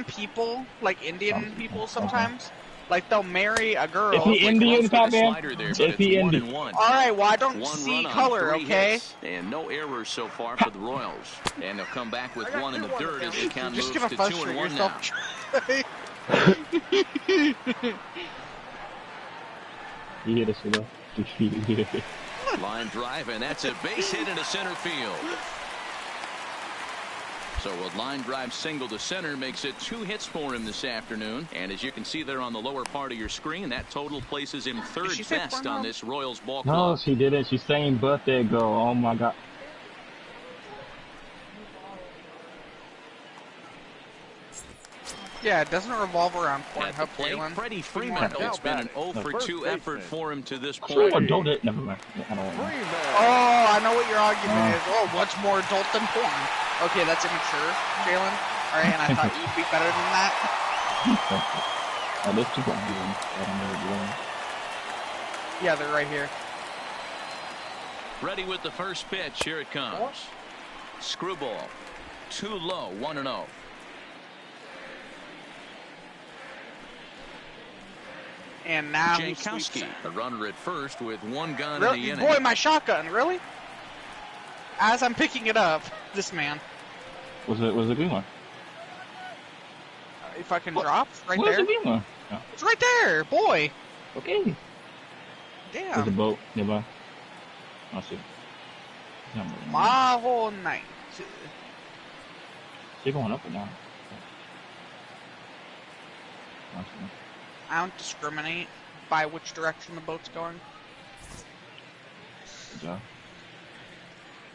people, like Indian people sometimes, like they'll marry a girl. Is he Indian, Batman? Is he Indian? Alright, well I don't see color, okay? And no errors so far for the Royals. And they'll come back with one in the dirt as the count moves to 2-1 now. You hear this, though? Line drive, and that's a base hit into center field. So a line drive single to center makes it 2 hits for him this afternoon. And as you can see there on the lower part of your screen, that total places him third best on this Royals ball club. No, she didn't. She's saying birthday girl. Oh my God. Yeah, it doesn't revolve around Pornhub, Jalen. Freddie Freeman, it's been an 0-for-2 effort for him to this point. Never mind. Oh, I know what your argument is. Oh, what's more adult than porn? Okay, that's immature, Jalen. Alright, and I thought you'd be better than that. Yeah, they're right here. Ready with the first pitch. Here it comes. Screwball. Too low, 1-0. And now Jankowski, the runner at first with 1 gun really? in the inning. Boy, my shotgun, really? As I'm picking it up, this man. Was it a green one? If I can drop, right there. Where's the green one? No. It's right there, boy. Okay. Damn. There's a boat nearby. I'll see. My whole night. They're going up or down? I don't discriminate by which direction the boat's going. Good job.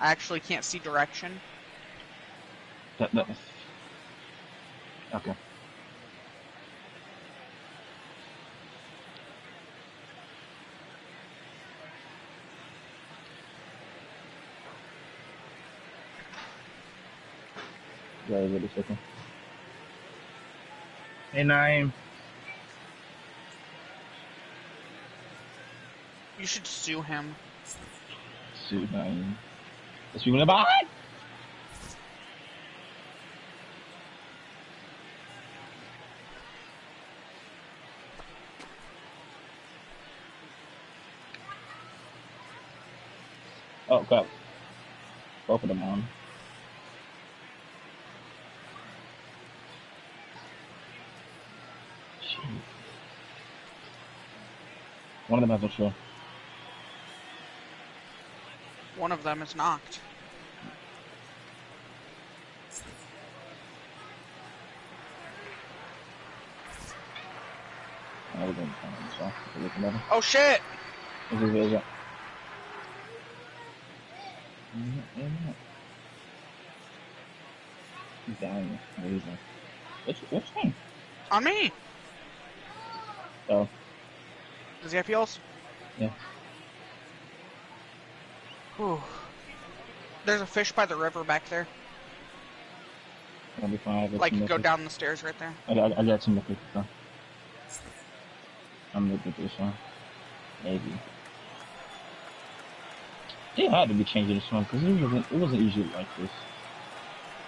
I actually can't see direction. Okay. Yeah, wait a second. Hey, Naeem. You should sue him. Sue Naeem. Is he gonna buy? Oh crap. Both of them on. One of them has no shield. One of them is knocked. Oh shit! He's dying. Which one? On me! Oh. Does he have heals? Yeah. Whew. There's a fish by the river back there. I'll be fine. Like, go down the stairs right there. I got some liquid. So. I'm gonna get this one. Maybe. They had to be changing this one because it wasn't usually like this.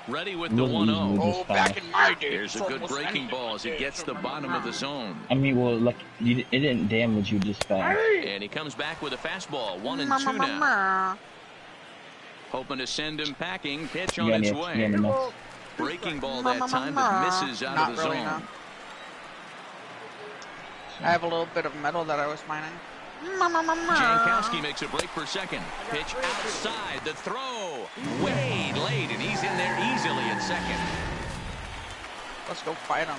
Ready with the 1-0. Oh, back in my day. Here's a good breaking ball as he gets the bottom of the zone. I mean, well, like, it didn't damage you just fast. And he comes back with a fastball. 1-2 now. Hoping to send him packing. Pitch on its way. Breaking ball that time, but misses out of the zone. No. I have a little bit of metal that I was mining. Jankowski makes a break for second. Pitch outside. The throw. Way late, and he's in there easily at second. Let's go fight him.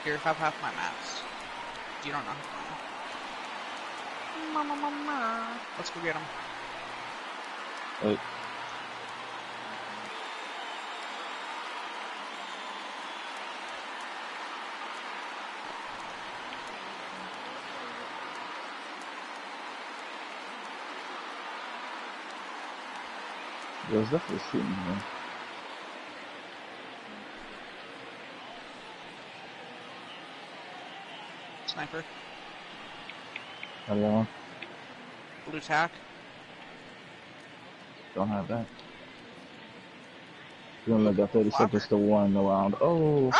Here, have half my maps. You don't know. Let's go get him. Wait. There's definitely shooting here. Sniper. Hello. Blue tack. Don't have that. You only got 30 seconds to one around. Oh,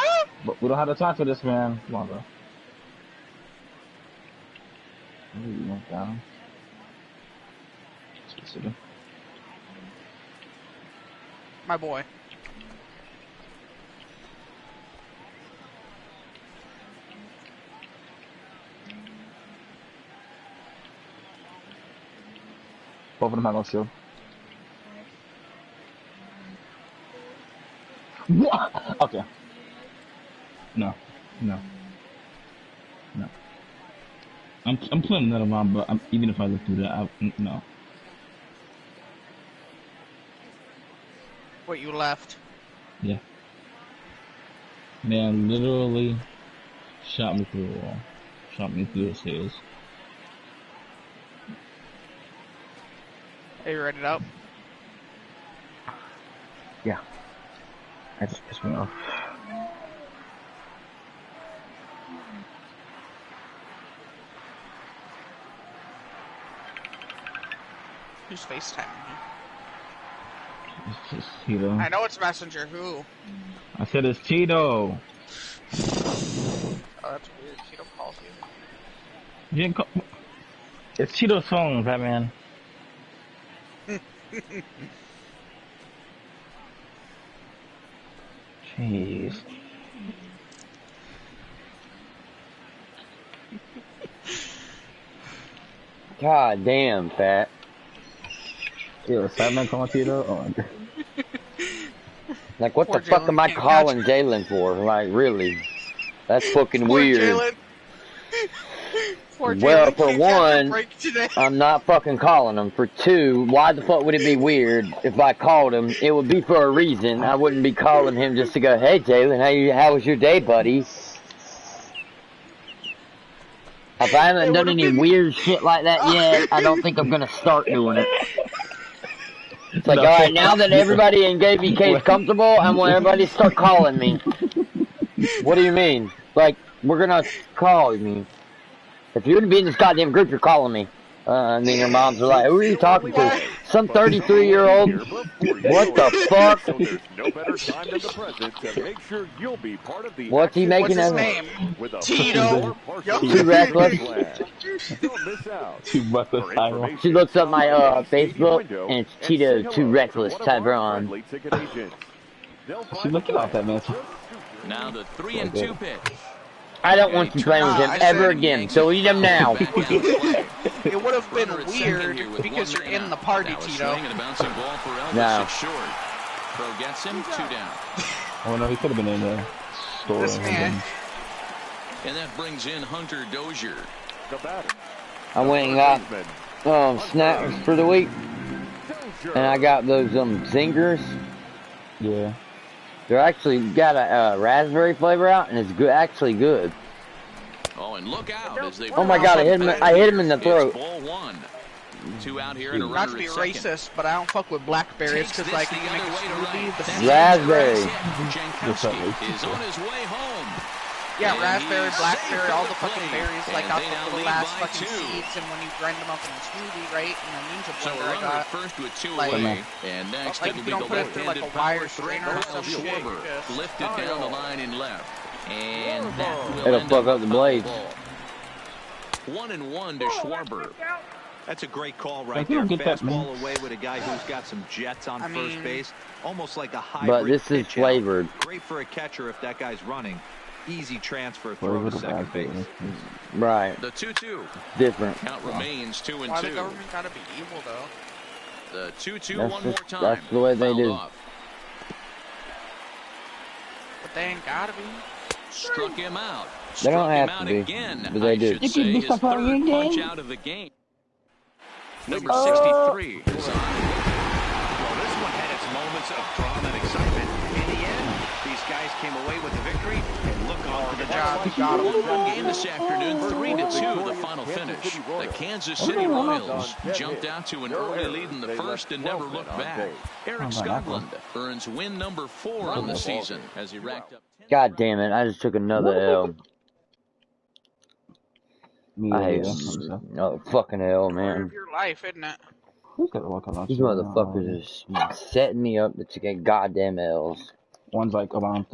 but we don't have the time for this, man. Come on, bro. You went down. My boy. Both of them have no shield. What? Okay. No. I'm playing another round, but even if I look through that, no. What, you left? Yeah. Man, literally shot me through the wall. Shot me through the stairs. Hey, you ready up? Yeah. I just pissed me off. Who's FaceTiming me? It's just Tito. I know it's Messenger. Who? I said it's Tito. Oh, that's weird. Tito calls you. You didn't call. It's Tito's phone, Batman. Jeez. God damn, Fat. Yo, Batman calling Tito? Oh. Like, what the fuck am I calling Jalen for? Like, really? That's fucking weird. Well, for one, I'm not fucking calling him. For two, why the fuck would it be weird if I called him? It would be for a reason. I wouldn't be calling him just to go, hey Jalen, how was your day, buddy? If I haven't done any weird shit like that yet, I don't think I'm gonna start doing it. It's like, alright, now that everybody in KBK is comfortable, I want everybody to start calling me. What do you mean? Like, we're gonna call me. If you're gonna be in this goddamn group, you're calling me. And then your moms are like, who are you talking to? Some 33-year-old? What the fuck? No better time than the present to make sure you'll be part of the What's he making What's his of name? with a Tito. Too reckless. Don't miss out. Too reckless. She looks up my Facebook, and it's Tito Too Reckless Tyrone. She looking off that man. Now the 3-2 pitch. I don't want you playing with him ever again. Delete him now. It would have been weird because you're in the party, Tito. No. Pro gets him 2 down. Oh no, he could have been in the store. This man. And that brings in Hunter Dozier. I went and got snacks for the week, and I got those zingers. Yeah. They're actually got a raspberry flavor out, and it's good. Actually good. Oh, and look out as they. Oh my God! I hit him in the throat. Ball 1. 2 out here and a Not runner to be at racist, but I don't fuck with blackberries because like you can make a smoothie. The seeds Raspberry. Jankowski is on his way home. Yeah, raspberry, blackberry, all the fucking berries, like off the little last fucking seeds, and when you grind them up in a smoothie, right? In a ninja blender, I got first with 2 like, away, and next like it'll you be don't the put it through like a wire strainer or Kyle some shit. Schwarber lifted down the line in left, and that will It'll end fuck up the blades. 1-1 to Schwarber. That's a great call right you there. don't get that, Fastball away with a guy who's got some jets on first base. Almost like a hybrid But this is pitch out. flavored. Great for a catcher if that guy's running. Easy transfer throw to second base. Right. The 2-2. Different. Count remains 2-2. Why the government gotta be evil though? The 2-2 That's one more just- time. that's the way they Fouled do. off. But they ain't gotta be. Struck him out. They don't Struck him have out to be, again, but they I do. should You say, can his stop third playing punch again. out of the game. Number 63 is on. Well, this one had its moments of drama and excitement. In the end, these guys came away with the victory and look on for the job. One game this afternoon, 3-2, the final finish. The Kansas City Royals jumped out to an early lead in the first and never looked back. Eric Skoglund earns win number 4 on the season as he racked up 10. God damn it! I just took another L. I hate oh fucking L, man. Your life, isn't it? These motherfuckers are setting me up to get goddamn L's. One's like around.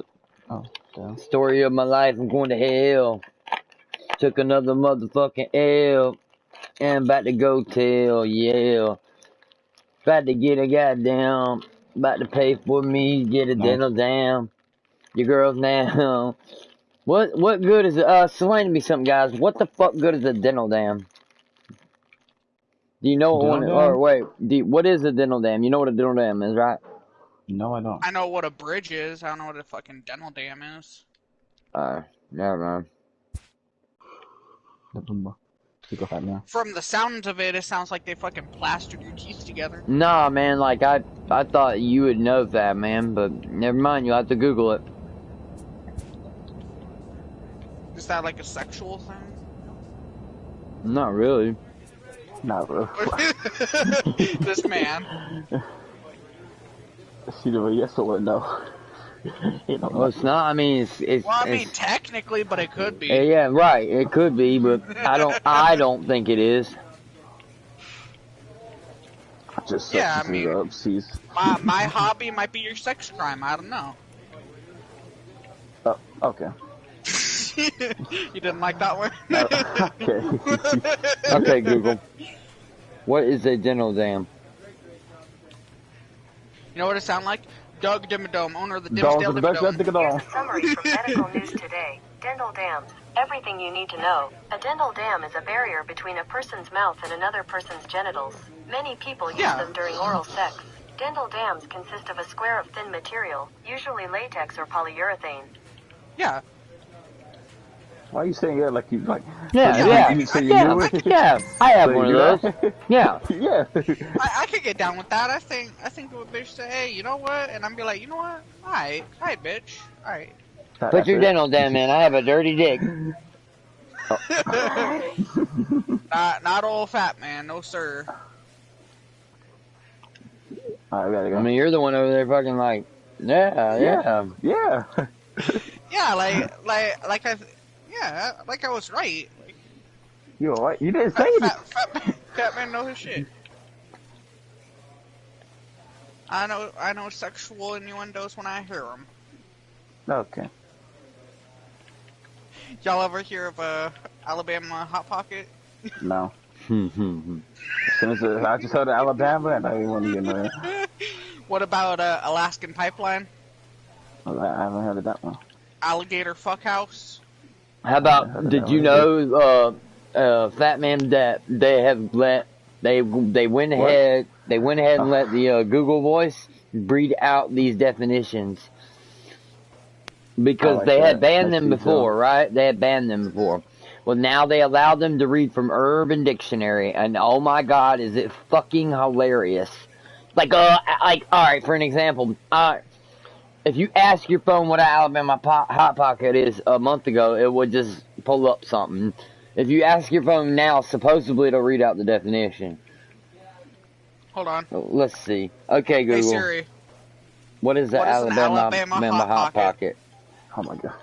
Oh, damn. Story of my life, I'm going to hell. Took another motherfucking L. And about to go tell, yeah. About to get a goddamn. About to pay for me, get a dental dam. Your girls now. What good is it? Explain to me something, guys. What the fuck good is a dental dam? Do you know what one? Or wait, what is a dental dam? You know what a dental dam is, right? No, I don't. I know what a bridge is. I don't know what a fucking dental dam is. Never mind. From the sounds of it, it sounds like they fucking plastered your teeth together. Nah, man. Like I thought you would know that, man. But never mind. You'll have to Google it. Is that like a sexual thing? Not really. Not really. This man. It's either a yes or a no. Well, it's not. I mean, it's. Well, I mean, technically, but it could be. Yeah, right. It could be, but I don't think it is. Just yeah, I mean, my hobby might be your sex crime. I don't know. Oh, okay. You didn't like that one? Okay. Okay, Google. What is a dental dam? You know what it sounds like? Doug Dimmadome, owner of the Dimsdale Dimmadome. Here's a summary from Medical News Today. Dental dams. Everything you need to know. A dental dam is a barrier between a person's mouth and another person's genitals. Many people use them during oral sex. Dental dams consist of a square of thin material, usually latex or polyurethane. Yeah. Why are you saying it like you like? Yeah. I have one of those. Yeah. Yeah. I could get down with that. I think the bitch say, hey, you know what? And I'm be like, you know what? Alright, bitch. Alright. Put your dental dam in. I have a dirty dick. Not old fat man, no sir. Alright, gotta go. I mean, you're the one over there fucking like, yeah. Yeah, like I was right. Like, you alright? You didn't say it. Fat man know his shit. I know sexual innuendos when I hear them. Okay. Y'all ever hear of Alabama Hot Pocket? No. As soon as I just heard of Alabama, and I didn't want to get there. What about Alaskan Pipeline? I haven't heard of that one. Alligator Fuckhouse? How about, did you know, Fat Man, that they have they went ahead and let the Google Voice breed out these definitions because they had banned them before, right? They had banned them before. Well, now they allow them to read from Urban Dictionary, and oh my God, is it fucking hilarious? Like, all right, for an example, if you ask your phone what an Alabama Hot Pocket is a month ago, it would just pull up something. If you ask your phone now, supposedly it'll read out the definition. Hold on. Let's see. Okay, Google. Hey Siri. What is the Alabama Hot Pocket? Oh my God.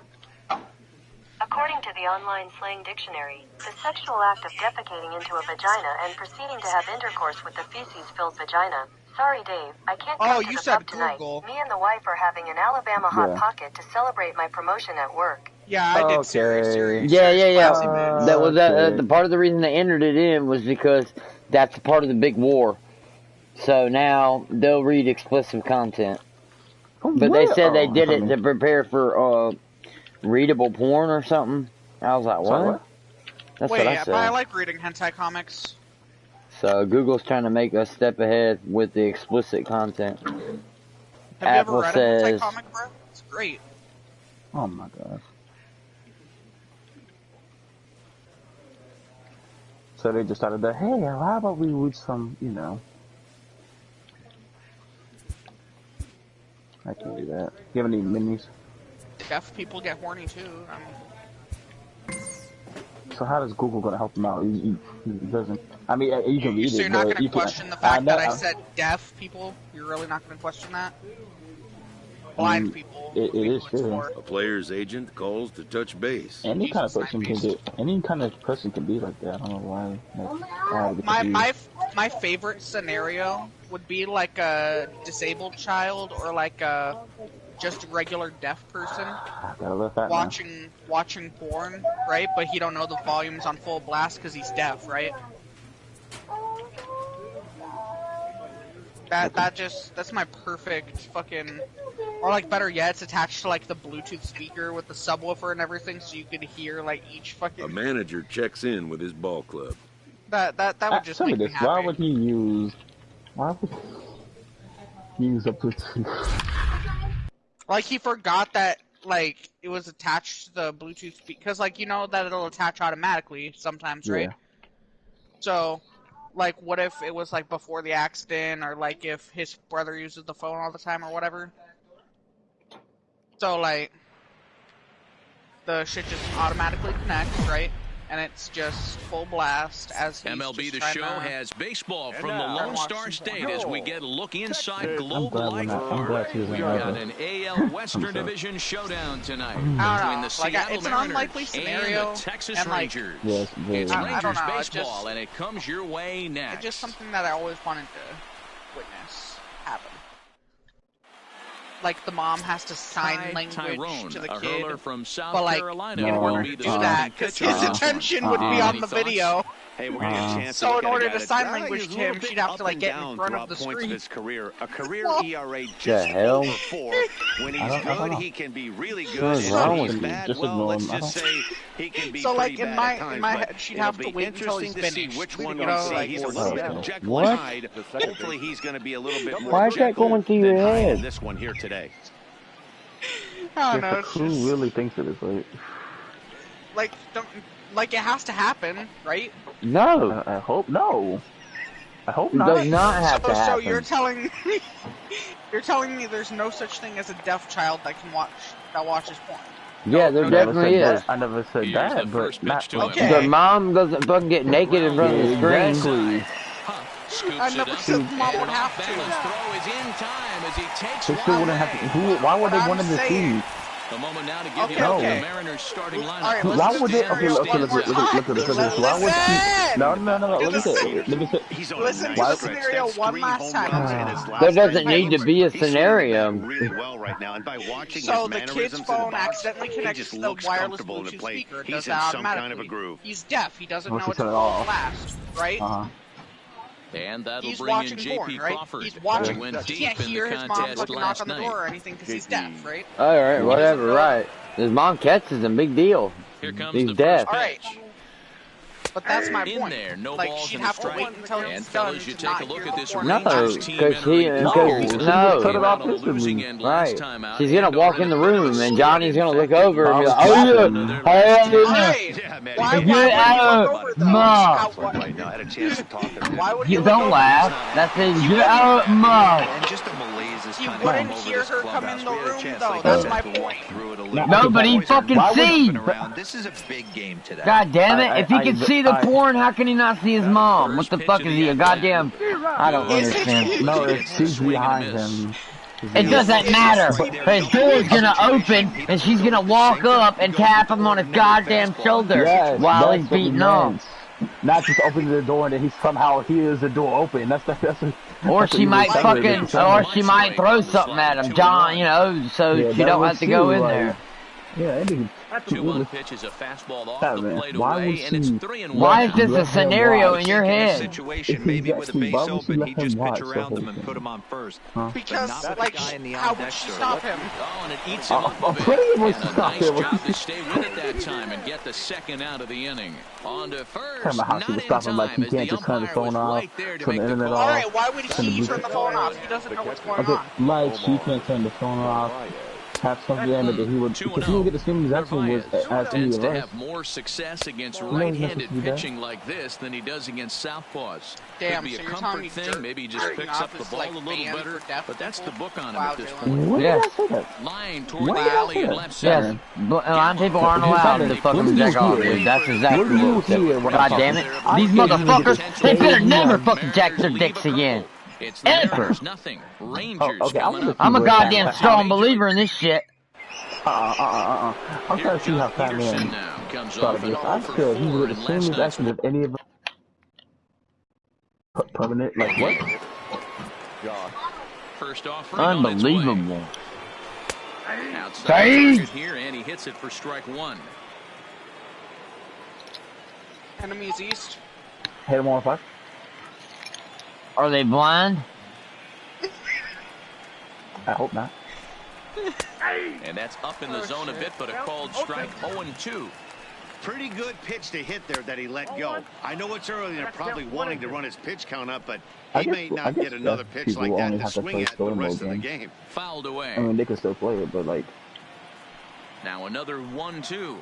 According to the online slang dictionary, the sexual act of defecating into a vagina and proceeding to have intercourse with the feces-filled vagina. Sorry, Dave, I can't come to the pub tonight. Me and the wife are having an Alabama Hot Pocket to celebrate my promotion at work. Yeah, I did Siri. Yeah. That was the part of the reason they entered it in was because that's part of the big war. So now they'll read explicit content. But they said they did it to prepare for readable porn or something. I was like, what? That's what I said. But I like reading hentai comics. So Google's trying to make us step ahead with the explicit content. Have you Apple ever read says, a hentai comic, bro? It's great. Oh my gosh. So they just started that, hey, how about we read some, you know. I can do that. Do you have any minis? Deaf people get horny too. So how does Google gonna help them out? He doesn't. I mean, you can read it. So you're not gonna question the fact that I said deaf people? You're really not gonna question that? Blind people. It is true. A player's agent calls to touch base. Any kind of person can do. Any kind of person can be like that. I don't know why. My favorite scenario would be like a disabled child or like a just a regular deaf person watching porn, right? But he don't know the volume's on full blast because he's deaf, right? That's my perfect fucking. Or like better yet, it's attached to like the Bluetooth speaker with the subwoofer and everything, so you could hear like each fucking. A manager checks in with his ball club. That would just make me happy. Why would he use a Bluetooth? Like he forgot that like it was attached to the Bluetooth speaker, because like you know that it'll attach automatically sometimes, right? So. Like, what if it was, like, before the accident, or, like, if his brother uses the phone all the time, or whatever? So, like, the shit just automatically connects, right? And it's just full blast as he's MLB just The Show has baseball from the Lone Star State as we get a look inside Globe Life Park. We got an AL Western Division showdown tonight between the Seattle Mariners and the Texas Rangers. It's Rangers baseball, and it comes your way next. It's just something that I always wanted to witness happen. Like the mom has to sign language to the kid, from South but like Carolina in order to do that, because his attention would be on the video. Hey, we're gonna get a chance. So in order to sign language to him, she'd have to like get in front of the screen. His career, a career ERA just over 4. When he's good, he can be really good. When he's bad, well, let's just say he can be like pretty in bad at times. my head, she'd have to wait until he's finished. Which one you know, like he's a little bit Jekyll-eyed. Hopefully, he's going to be a little bit more. Why is that going through your head? This one here today. I don't know. Who really thinks it is like it has to happen, right? No, I hope no. I hope not. It does not have to happen. So you're telling me there's no such thing as a deaf child that watches porn? Yeah, there definitely is. I never said that, but not. The mom doesn't fucking get naked in front of the screen. Exactly. I never said mom would have to. They still wouldn't have to. Why would they want him to see? A moment now to give you the Mariners starting lineup. Why would they? Okay, look at this. Why would he? No. Let me say. Listen to the scenario one last time. There doesn't need to be a scenario. Really well right now, and by watching so the kid's phone accidentally connects to the wireless Bluetooth speaker. It does that automatically. He's deaf. He doesn't know it's full blast, right? And that'll he's bring watching in JP porn, right? Crawford. He's watching. Went He deep can't in hear the his mom contest fucking knock last on the night. door or anything because he's deaf, right? Alright, whatever, right. His mom catches him, big deal. Here comes He's the dead. first pitch. But that's my In point. there, no like, balls she'd and a have to strike. wait until And he's done fellas, you to take not a look hear at the this horn. No, Rangers team because entering he, the because no, cut it off on a losing instantly. end last right. time out. She's gonna And walk in the room, and Johnny's gonna look over and be like, Slap "Oh him. yeah, Alright. Yeah, man. Why Get would he out, look over though? Ma. How- why- Right now, I had a chance to talk to him. Why would he You look don't over? laugh. That's it. Get out, Ma." And just a malaise is You kind wouldn't of over hear this her come clubhouse. in the We had a room, chance, though. like That's I my said, to walk point. through it a No, little No, bit. but he Boys are fucking really see. jumping around. This is a big game today. God damn it! If he can see the I- porn, how can he not see his mom? What the fuck is he, a goddamn? I don't Is it- understand. No, she's behind him. It doesn't matter. His door's gonna open, and she's gonna walk up and tap him on his goddamn shoulder Yes, while that's he's what we beating off. meant. Not just opening the door and then he somehow hears the door open. That's Or she might fucking, or she might throw something at him, John. You know, so Yeah, she that don't would have to go seem in like- there. Yeah, I think 2-1 pitch is a fastball off That the man, plate why away, would and it's she- 3-1. Why is this Let a him scenario watch. in your head? Situation, If maybe he's with a actually- base why would she open, let he him just pitch watch the around whole them and thing? put him on first. Huh? Because, But not like, the guy in the how on would deck she shirt. stop him? Oh, and it eats him up a I'm bit. pretty And much a stop nice him. job to stay with it that time and get the second out of the inning. On to first, Talking about how she not was in stopping, like, time he as can't the just turn his umpire was phone off, right there to turn the make the internet call. off. Alright, why would Turn the he music turn the phone off? He doesn't know what's going Okay, on. like she can't turn the phone off. Have something that he would, because he would get the same reaction with as any Tends of to us. have more success against You know he's not right-handed supposed to do that. pitching like this than he does against southpaws. Damn, Could be so a you're telling comfort me thing. dirt Maybe he just jerking picks off up the is, ball like, a little banned better, for deaf but that's the people? book on him Wow, at this Jalen. point. When Yeah. did I say that? Line toward When the did I alley say and that? left Yes, center. line people aren't allowed to fucking jack off, dude. That's exactly When do you what it hear said. what God I'm damn talking it. about? These I can't even motherfuckers, get they a better save never one. fucking jack their Mariners dicks leave a again. couple. It's the Ever. Mariners nothing. Rangers Okay, I'm coming gonna up. I'm a see goddamn what strong believer in this shit. I'm Here, trying to see how Jock Fat Peterson Man now comes started off an this. 0 I for feel he 4 would in have last seen night's this action one. if any of permanent, like what? First offering on its way. Unbelievable. Outside Say. target here, and he hits it for strike one. Enemies east. Hit him on 5. Are they blind? I hope not. And that's up in the zone a bit, but a called strike. 0-2. Pretty good pitch to hit there that he let go. I know it's early and they're probably wanting to run his pitch count up, but he may not get another pitch people like that only to have to swing play at the story rest mode of the games. game. Fouled away. I mean, they can still play it, but like Now another 1-2.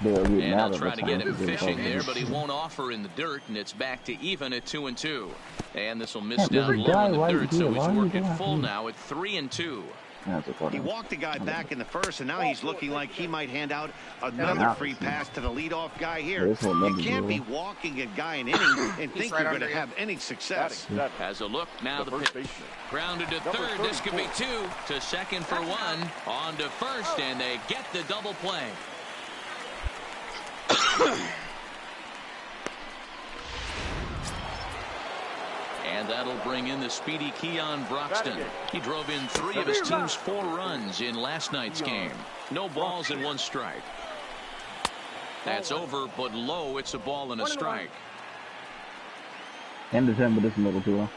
they'll get And mad they'll at try the to get time him because they fishing probably- there, but he won't offer in the dirt, and it's back to even at 2-2. And this will miss Yeah, there's down a low guy in the right dirt, so here. he's Why are you working doing full that? now at 3-2. That's a He walked the guy back in the first, and now he's looking like he might hand out another free pass to the leadoff guy here. This one You never can't do. be walking a guy in innings and think right you're going under to you. have any success. Has a look, now the first pitch. baseman. Grounded to third, this could be 2. To second for 1. On to first, and they get the double play. And that'll bring in the speedy Keon Broxton. He drove in 3 of his team's 4 runs in last night's game. No balls and 1 strike. That's over, but low. It's a ball and a strike. End of him, but it's a little too low.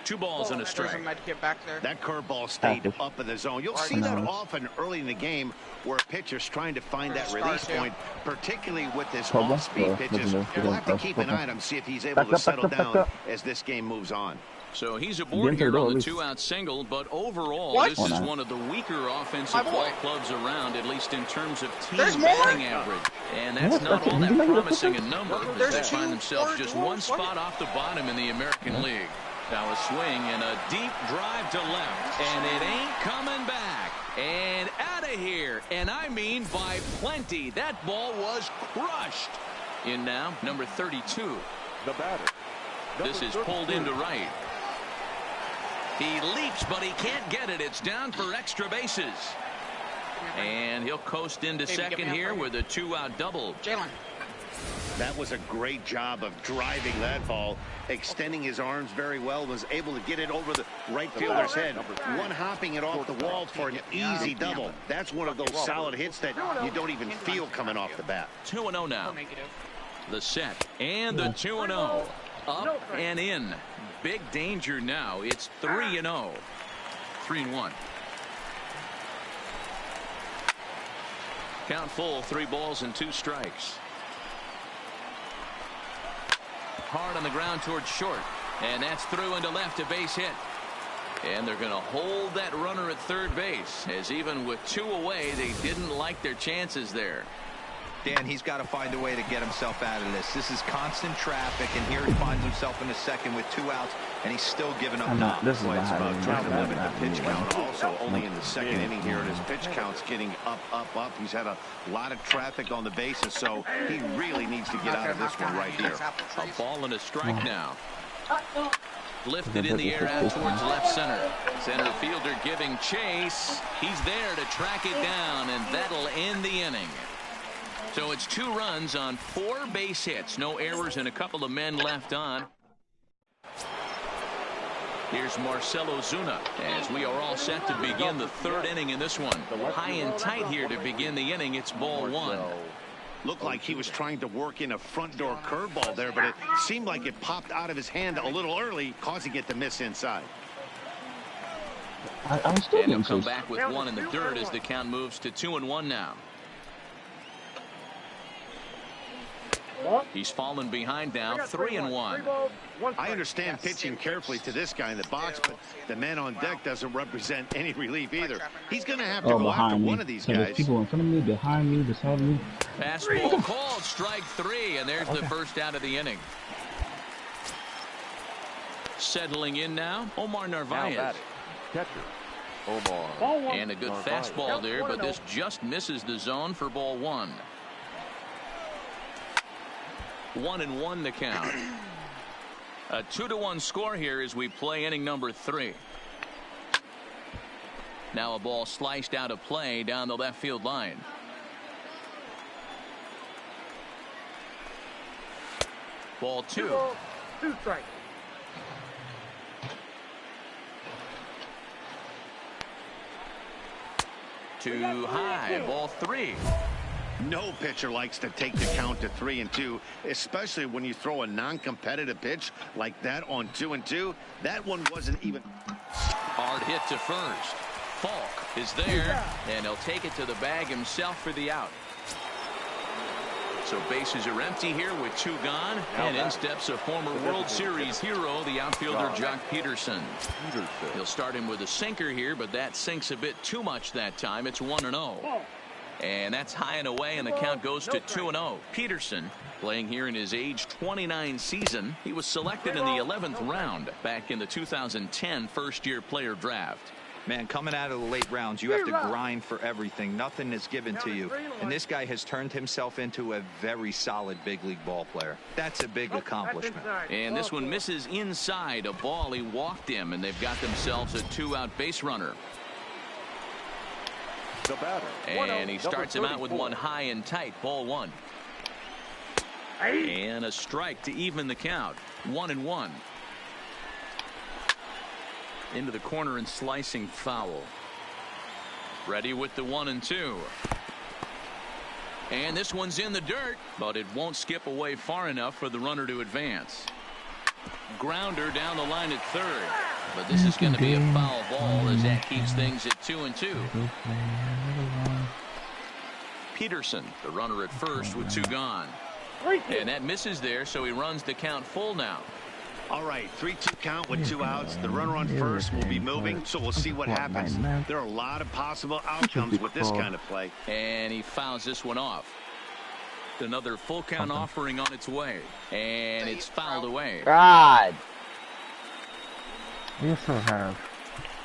2 balls and a There's a strike. med kit back there. That curveball stayed Active. up in the zone. You'll see that often early in the game where a pitcher's trying to find that release point, particularly with his Problem? off-speed Or pitches. looking We'll have to at- keep an eye on him, see if he's able Back to up, settle back up, down back as this game moves on. So he's aboard Into the here door, on at the least. 2-out single, but overall, What? this Oh, is no. one of the weaker offensive My boy. ball clubs around, at least in terms of team There's more? batting average. And that's Yeah, not that's all it. that You make it a promising a difference? number, as There's they 2 find themselves just more one doors. spot off the bottom in the American League. Now a swing and a deep drive to left, and it ain't coming back. And out of here, and I mean by plenty. That ball was crushed. In now, number 32. The batter. This is pulled into right. He leaps, but he can't get it. It's down for extra bases. And he'll coast into Hey, get second me up here right with a 2-out double. Jalen. That was a great job of driving that ball, extending his arms very well, was able to get it over the right fielder's head. One hopping it off the wall for an easy double. That's one of those solid hits that you don't even feel coming off the bat. 2-0 now. Negative. The set and the 2-0. Up and in. Big danger now. It's 3-0. 3-1. Count full, 3 balls and 2 strikes. Hard on the ground towards short. And that's through into left, a base hit. And they're going to hold that runner at third base, as even with 2 away, they didn't like their chances there. Dan, he's got to find a way to get himself out of this. This is constant traffic, and here he finds himself in the second with 2 outs, and he's still giving up knocks. This is about trying to limit the pitch count. Also, only in the second inning here, and his pitch count's getting up. He's had a lot of traffic on the bases, so he really needs to get out of this one right here. A ball and a strike now. Lifted in the air out towards left center. Center fielder giving chase. He's there to track it down, and that'll end the inning. So it's 2 runs on 4 base hits. No errors and a couple of men left on. Here's Marcell Ozuna as we are all set to begin the 3rd inning in this one. High and tight here to begin the inning. It's ball 1. Looked like he was trying to work in a front door curveball there, but it seemed like it popped out of his hand a little early, causing it to miss inside. And he'll come back with 1 in the dirt as the count moves to 2-1 now. He's fallen behind now, 3-1. I understand pitching carefully to this guy in the box, but the man on deck doesn't represent any relief either. He's going to have to go after one of these guys. There's people in front of me, behind me, beside me. Fastball called, strike 3, and there's the first out of the inning. Settling in now, Omar Narvaez. Catcher, Omar. And a good fastball there, but this just misses the zone for ball 1. 1-1 the count. A 2-1 score here as we play inning number 3. Now a ball sliced out of play down the left field line. Ball 2. 2 strikes. Too high. Ball 3. No pitcher likes to take the count to 3-2, especially when you throw a non-competitive pitch like that on 2-2. That one wasn't even. Hard hit to first. Falk is there, and he'll take it to the bag himself for the out. So bases are empty here with 2 gone, and in steps a former World Series hero, the outfielder Jock Peterson. He'll start him with a sinker here, but that sinks a bit too much that time. It's 1-0. And that's high and away, and the count goes to 2-0. Peterson playing here in his age 29 season. He was selected in the 11th round back in the 2010 first-year player draft. Man, coming out of the late rounds, you have to grind for everything. Nothing is given to you. And this guy has turned himself into a very solid big league ball player. That's a big accomplishment. And this one misses inside. A ball, he walked him, and they've got themselves a 2-out base runner. The batter. And he starts him out with 1 high and tight. Ball 1. And a strike to even the count. 1-1. Into the corner and slicing foul. Ready with the 1-2. And this one's in the dirt, but it won't skip away far enough for the runner to advance. Grounder down the line at third. But this is going to be a foul ball as that keeps things at 2-2. Peterson, the runner at first with 2 gone. And that misses there, so he runs the count full now. All right, 3-2 count with 2 outs. The runner on first will be moving, so we'll see what happens. There are a lot of possible outcomes with this kind of play. And he fouls this one off. Another full count offering on its way. And it's fouled away. God. We also have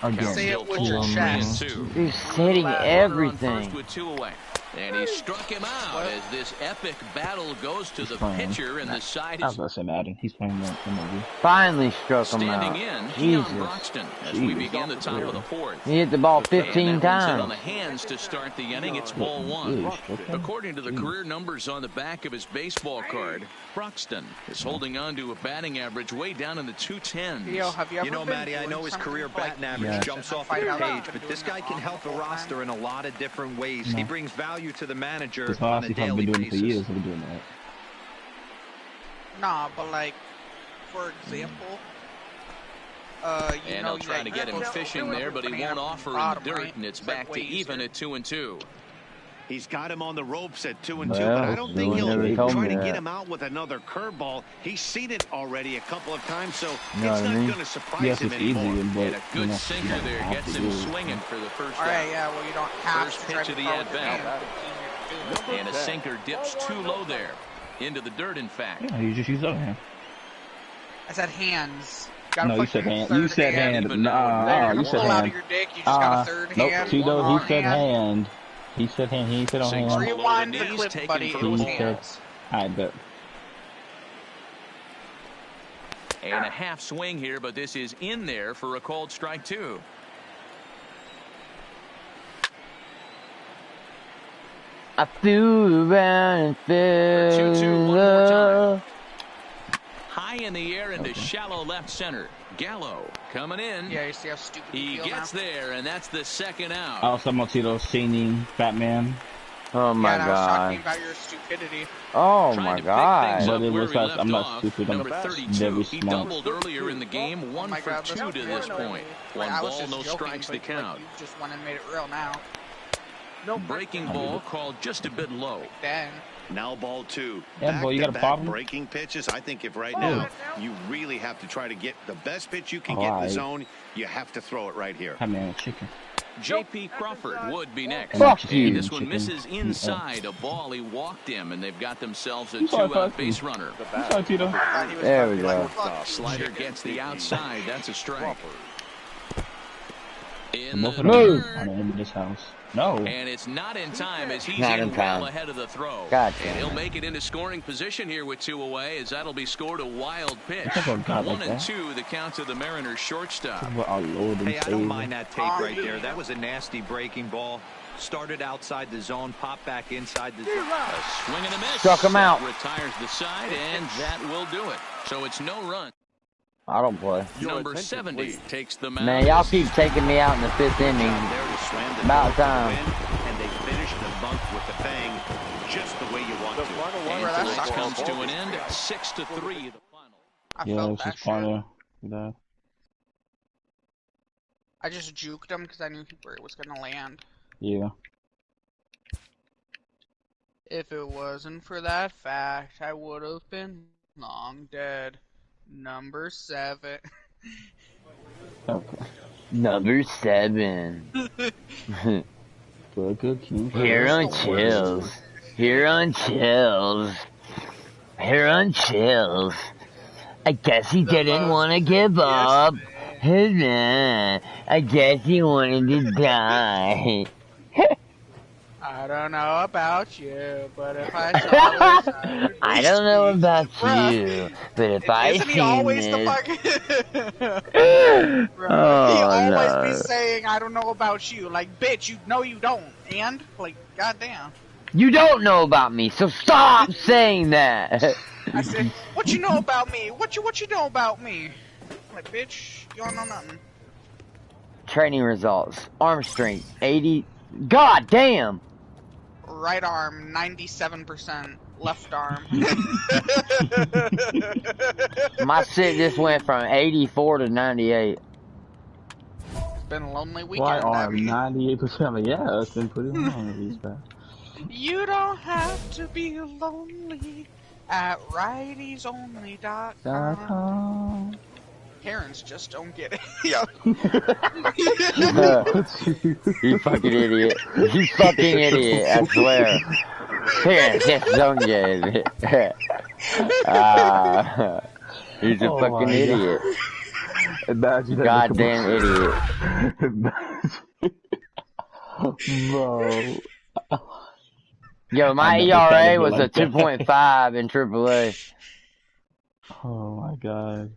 again. Say it with your chest. He's hitting everything. With 2 away. And he struck him out as this epic battle goes to the pitcher and the side. I was about to say Madden. He's playing that movie. Finally struck him out. Standing in, Jesus. Keon Broxton as we begin the top of the 4th. He hit the ball 15 times. On the hands to start the inning. It's ball 1. According to the career numbers on the back of his baseball card, Broxton is holding on to a batting average way down in the 210s. You know, Matty, I know his career batting average jumps off the page, but this guy can help a roster in a lot of different ways. He brings value to the manager on a daily basis. Nah, but like, for example, and they'll try to get him fishing there, but he won't offer in the dirt, and it's back to even at 2-2. He's got him on the ropes at 2-2, but I don't think he'll try to get him out with another curveball. He's seen it already a couple of times, so it's not going to surprise him anymore. And a good sinker there gets him swinging for the first out. All right, yeah, well, you don't have first to try pitch to of the at-bat. And a sinker dips too low there. Into the dirt, in fact. Yeah, you just use other hand. I said hands. No, you said hand. You said hand. No, you said Pull out of hand. your dick, you just got a third hand. Tito, he said hand. He said hand. He said on hand. Rewind the clip, buddy. It was hands. I bet. And a half swing here, but this is in there for a called strike 2. I flew around and fell 2-2 in one more love. time. High in the air into shallow left center. Gallo coming in. Yeah, you see how stupid he gets there, and that's the second out. Also, Tito singing Batman. Oh my I was god. talking about your stupidity. Oh my god. But it looks like I'm not stupid. I'm Number 32, very he smart. doubled earlier in the game. 1 for 2 to this point. One ball, no strikes to count. You just went and made it real now. Breaking ball called just a bit low. Then. Now ball 2. Yeah, boy, you got a problem? Breaking pitches. I think if right now you really have to try to get the best pitch you can get in the zone, you have to throw it right here. Hi, man, chicken. J.P. Crawford would be next. Fuck you. And this one misses inside a ball. He walked him, and they've got themselves a 2-out base runner. There we go. Slider gets the outside. That's a strike. In Move. the turn. In this house. No. And it's not in time as he's Not in in well time. ahead of the throw. God And damn he'll it. make it into scoring position here with 2 away as that'll be scored a wild pitch. I think I got 1 like and that. 2 the count to the Mariners shortstop. Our Lord and Hey, I don't Savior. mind that take right there. That was a nasty breaking ball. Started outside the zone, popped back inside the zone. A swing and a miss. Struck him out. Retires the side, and that will do it. So it's no run. I don't play. Number 70 takes the mound. Man, y'all keep taking me out in the 5th inning. About time. And they finish the month with the bang just the way you want to. And tonight's comes to an end. 6-3 the final. I Yeah, felt it's that just shit. funny. You know. I just juked him because I knew where it was going to land. Yeah. If it wasn't for that fact, I would have been long dead. Number 7. Okay. Number 7. Good. Here on Chills. Here on Chills. Here on Chills. I guess he didn't want to give up. I guess he wanted to die. I don't know about you, but if I saw this, I don't know about you, but if I isn't he seen always this... the fucking... Oh, he always no. be saying, I don't know about you. Like, bitch, you know you don't. And? Like, goddamn. You don't know about me, so stop saying that. I said, what you know about me? What you know about me? Like, bitch, you don't know nothing. Training results. Arm strength, 80... God damn! Right arm, 97%. Left arm. My shit just went from 84 to 98. It's been a lonely weekend. Right arm, Abby. 98%. Yeah, it's been pretty long these days. You don't have to be lonely at rightiesonly.com. Parents just don't get it. Yo. You fucking idiot. You fucking idiot, I swear. Parents just don't get it. He's a fucking idiot. Goddamn idiot. Bro. Yo, my ERA was a 2.5 in AAA. Oh my god.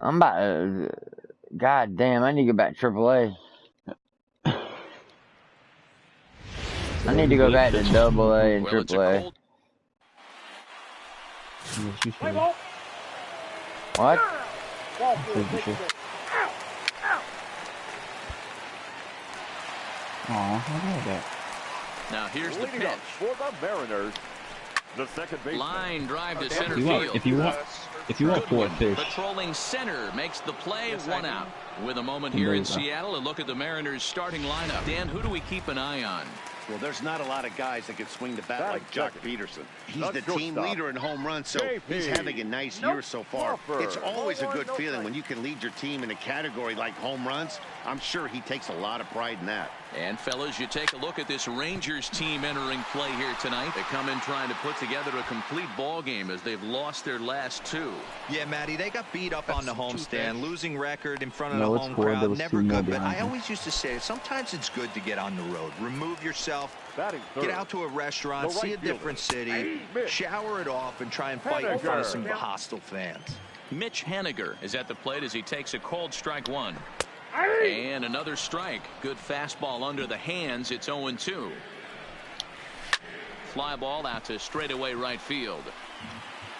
I'm about to... God damn, I need to go back to AAA. I need to go back to AA and AAA. What? Now here's the Leading pitch. up for the Mariners, the second baseman. Line drive to center If you field. want for a fish. Patrolling center makes the play, 1 out. With a moment here in Seattle, a look at the Mariners starting lineup. Dan, who do we keep an eye on? Well, there's not a lot of guys that can swing the bat like Jock Peterson. He's the team leader in home runs, so he's having a nice year so far. It's always a good feeling when you can lead your team in a category like home runs. I'm sure he takes a lot of pride in that. And, fellas, you take a look at this Rangers team entering play here tonight. They come in trying to put together a complete ball game as they've lost their last 2. Yeah, Matty, they got beat up on the homestand. Losing record in front of the home crowd, never good. But I always used to say, sometimes it's good to get on the road. Remove yourself, get out to a restaurant, see a different city, shower it off, and try and fight in front of some hostile fans. Mitch Haniger is at the plate as he takes a called strike 1. And another strike. Good fastball under the hands. It's 0-2. Fly ball out to straightaway right field.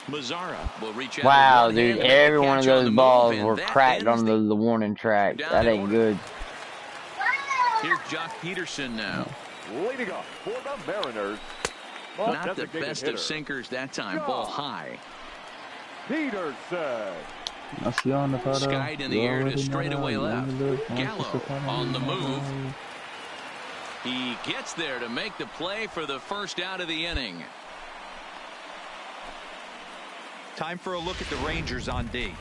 Mazzara will reach out. Wow, dude, every one of those balls were cracked on the warning track. That ain't good. Here's Jock Peterson now. Leading off for the Mariners. Not the best of sinkers that time. Ball high. Peterson. Skied in the air to straightaway left. Gallo on the move. He gets there to make the play for the first out of the inning. Time for a look at the Rangers on D.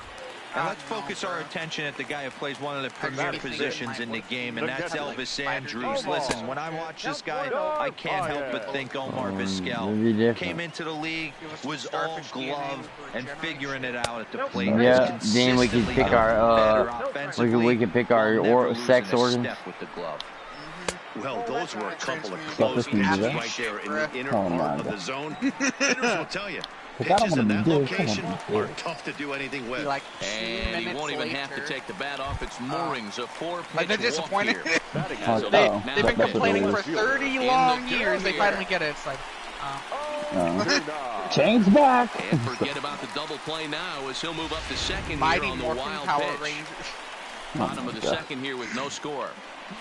And let's focus our attention at the guy who plays one of the premier positions in the game, and that's Elvis Andrus. Listen, when I watch this guy, I can't help but think Omar Vizquel. Came into the league, was all glove and figuring it out at the plate. Yeah, then we can pick our we can pick our sex organs. With the glove. Well, those were a couple of close matches right there in the inner part of the zone. Hitters will tell you. Pitches in that location are tough to do anything with. And he won't even have to take the bat off its moorings. A 4-pitch they're disappointed. They've been complaining for 30 long years. They finally get it. It's like, Change back. And forget about the double play now as he'll move up to second here on the wild pitch. Bottom of the second here with no score.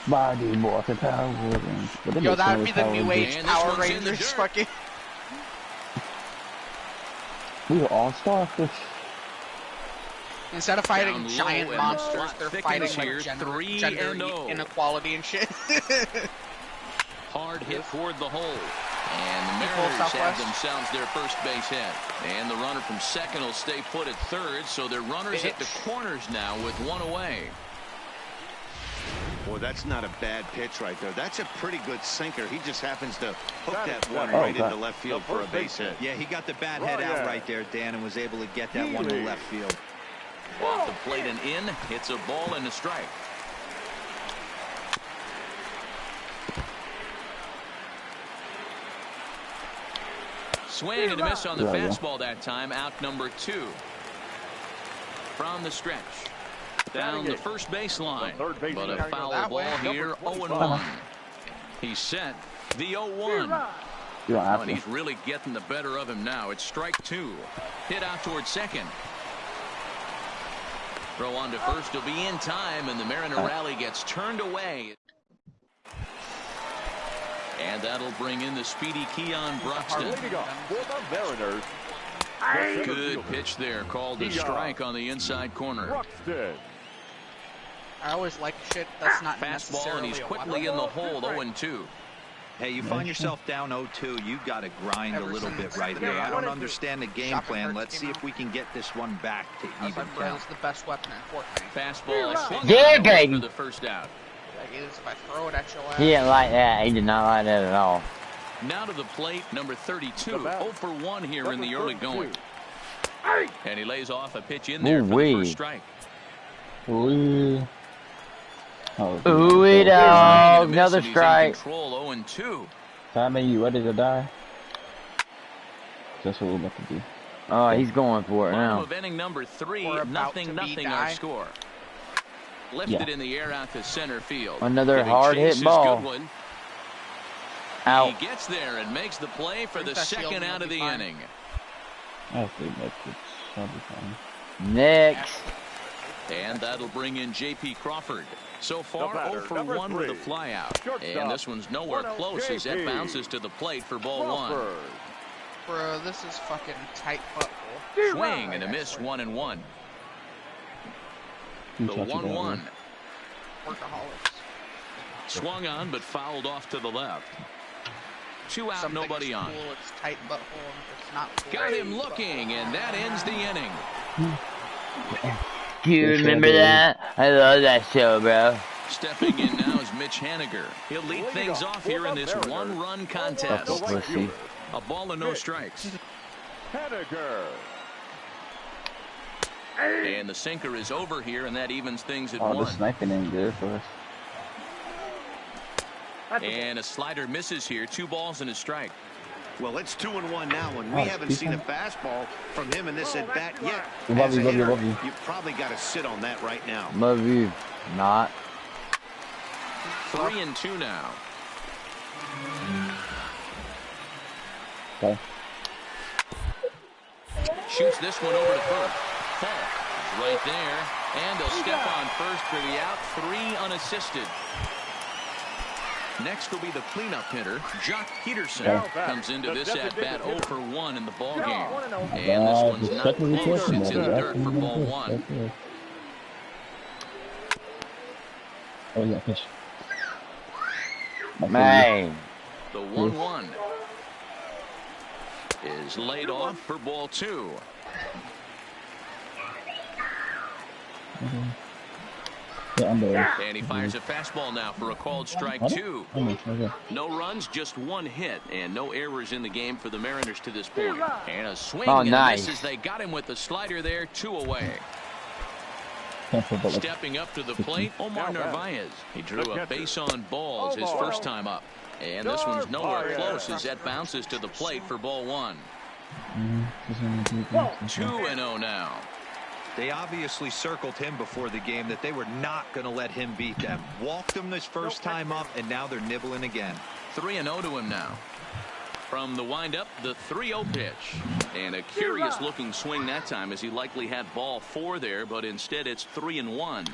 Body Morphin Power Rangers. Yo, that would be the new age Power Rangers fucking. We were all starfish. Instead of fighting giant monsters, they're fighting like gender inequality and shit. Hard hit toward the hole. And the Mariners have themselves their first base hit. And the runner from second will stay put at third, so they're runners at the corners now with one away. Boy, that's not a bad pitch right there. That's a pretty good sinker. He just happens to hook that one right into left field for a base hit. Yeah, he got the bat head out right there, Dan, and was able to get that one to left field. Off the plate and in. It's a ball and a strike. Swing and a miss on the fastball that time. Out number 2. From the stretch. Down the first baseline, but a foul ball here, 0-1. He's set the 0-1. And he's really getting the better of him now. It's strike 2. Hit out towards second. Throw on to first will be in time, and the Mariner rally gets turned away. And that'll bring in the speedy Keon Broxton. Good pitch there, called a strike on the inside corner. I always like shit that's not fastball, and he's quickly in the hole, 0-2. Hey, you find yourself down 0-2, you got to grind a little bit right here. I don't understand the game plan. Let's see if we can get this one back to even count. The best weapon in Fortnite. Fastball. Yeah, baby. For the first out. If I throw it at your ass. He didn't like that. He did not like that at all. Now to the plate, number 32. 0 for 1 here in the early going. And he lays off a pitch in there for the first strike. Ooh, dog. Another strike. Control 0-2. Tommy, you ready to die? That's what we're about to do. Oh, he's going for it now. Of inning number 3, nothing our score. Lifted in the air out to center field. Another hard hit ball. Out. He gets there and makes the play for the second out of the inning. I think that'll be fine. Next. And that'll bring in J.P. Crawford. So far, 0 for 1 with a flyout. And this one's nowhere close as that bounces to the plate for ball 1. Bro, this is fucking tight butthole. Swing and a miss, 1-1. The 1-1. Workaholics. Swung on but fouled off to the left. 2 out, nobody on. Cool, it's tight butthole, it's not cool. Got him looking, and that ends the inning. Do you remember that? I love that show, bro. Stepping in now is Mitch Haniger. He'll lead things off here in this one-run contest. A ball and no strikes. Haniger. And the sinker is over here, and that evens things at 1. Oh, the sniping ain't good for us. And a slider misses here. 2 balls and a strike. Well, it's 2-1 now, and we haven't seen a fastball from him in this at-bat yet. Love you, love you. You've probably got to sit on that right now. Love you. Not. 3-2 now. Okay. Shoots this one over to first. Falk is right there, and they'll step on first for the out. 3 unassisted. Next will be the cleanup hitter, Jock Peterson. Comes into this at-bat 0 for 1 in the ball game. And this one's not close. It's in the dirt for ball 1. Oh, yeah, fish. Man. The 1-1 is laid off for ball 2. And he fires a fastball now for a called strike 2. No runs, just 1 hit, and no errors in the game for the Mariners to this point. And a swing and nice. misses. They got him with the slider there, 2 away. Stepping up to the plate, Omar Narvaez. He drew a base on balls his first time up. And this one's nowhere close as that bounces to the plate for ball 1. 2-0 now. They obviously circled him before the game that they were not going to let him beat them. Walked him this first time up, and now they're nibbling again. 3-0 to him now. From the windup, the 3-0 pitch. And a curious-looking swing that time, as he likely had ball 4 there, but instead it's 3-1.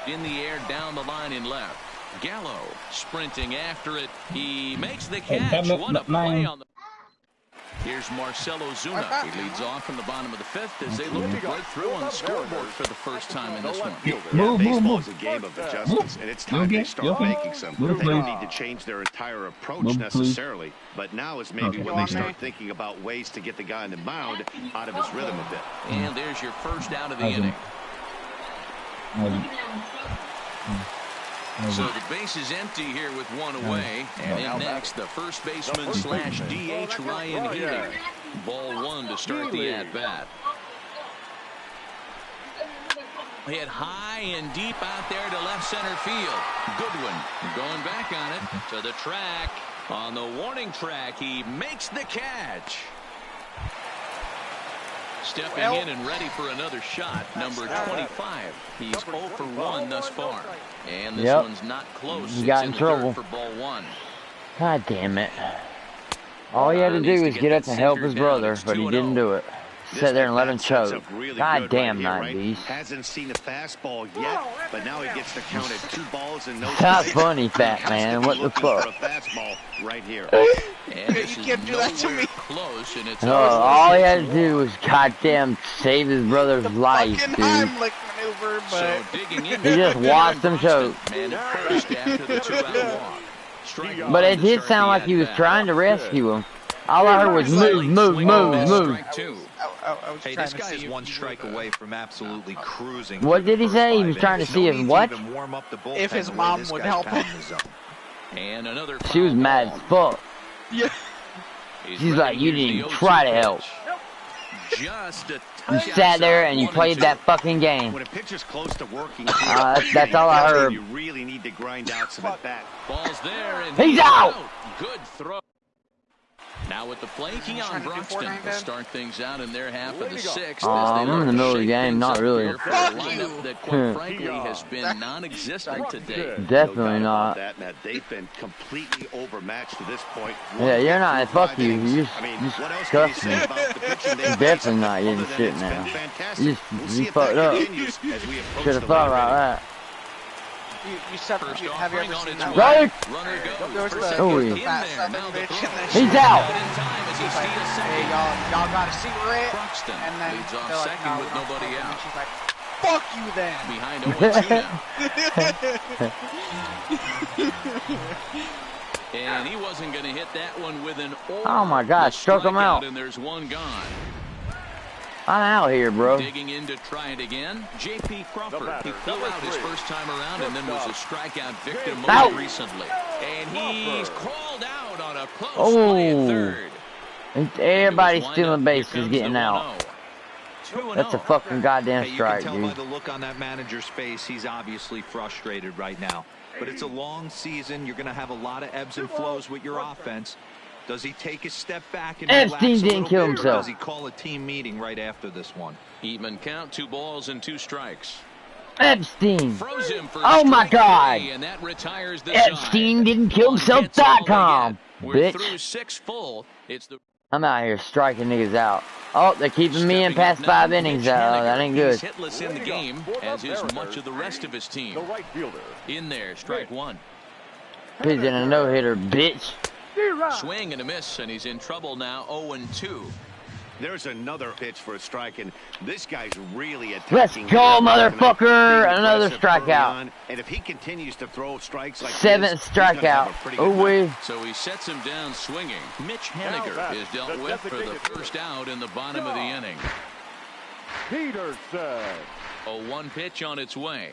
In the air, down the line in left. Gallo sprinting after it. He makes the catch. What a play on the... Here's Marcelo Zuna. He leads off in the bottom of the 5th as they look to break through on the scoreboard for the first time in this one. Baseball is a game of adjustments, and it's time they start making some. They don't need to change their entire approach necessarily, but now is maybe when they start thinking about ways to get the guy on the mound out of his rhythm a bit. And there's your first out of the inning. So the base is empty here with 1 away. And in next, the first baseman / DH Ryan Healy. Ball 1 to start the at-bat. Hit high and deep out there to left center field. Goodwin going back on it to the track. On the warning track, he makes the catch. Stepping in and ready for another shot, number 25. He's 0 for 1 thus far. And this one's not close. He got in trouble for ball 1. God damn it. All he had to do was get up to help his brother, but he didn't do it. Sit there and let him choke. God damn, Night Beast. Hasn't seen a fastball yet, but now he gets to count at 2 balls and no Not funny, fat man. What the fuck? A fastball right here. You can't do that to me. Close, and it's all he had to do was goddamn save his brother's life, dude. Heimlich maneuver, but so digging in, he just watched him choke. But it did sound like he was trying to rescue him. All I heard was move, move, move, move. Hey, this guy is 1 strike away from absolutely cruising. What did he say? He was trying to see if what? If his mom would help him. And another she was mad as fuck. Yeah. She's like, you didn't even try to help. Just a you sat there and you played that fucking game. When a pitcher's close to working, that's all I heard. You really need to grind out some at bat. Balls there and he's out. Good throw. Now with the plate, Keon Broxton will start things out in their half of the 6th. I'm in the middle of the game, not really. Fuck you! That quite frankly has been non-existent today. Definitely not. They've been completely overmatched to this point. Yeah, you're not. Fuck you. You're disgusting. You're definitely not getting shit now. You fucked up. Should have thought about that. You suffered. Have you ever seen that? Right! There was the fat southern bitch and then he's out! She's like, hey, y'all got a cigarette? And then they're like, no, with nobody out. And she's like, fuck you then! Behind 0-2 now. And he wasn't going to hit that one with an Oh my God, struck him out. And there's one gone. I'm out here, bro. Digging in to try it again. J.P. Crawford. He flew out his first time around and then was a strikeout victim more recently. And he's called out on a close play at third. Everybody stealing bases getting out. That's a fucking goddamn strike, dude. You can tell by dude. the look on that manager's face, he's obviously frustrated right now. But it's a long season. You're going to have a lot of ebbs and flows with your offense. Does he take a step back and Epstein didn't kill himself. Does he call a team meeting right after this one? Even count, 2 balls and 2 strikes. Epstein. Froze him for Oh my God. and that retires the Epstein didn't kill himself.com. We're Bitch. through 6 full. It's the I'm out here striking niggas out. Oh, they're keeping me in past 5 innings. That ain't good. He's hitless in the game, as is much of the rest of his team. In there, strike 1. He's in a no-hitter, bitch. Swing and a miss, and he's in trouble now, 0-2. There's another pitch for a strike, and this guy's really Let's attacking. go, motherfucker! Another strikeout. And if he continues to throw strikes like 7th strikeout. Oh, so he sets him down swinging. Mitch Haniger is dealt with for the first out in the bottom of the inning. Peterson. A 1 pitch on its way.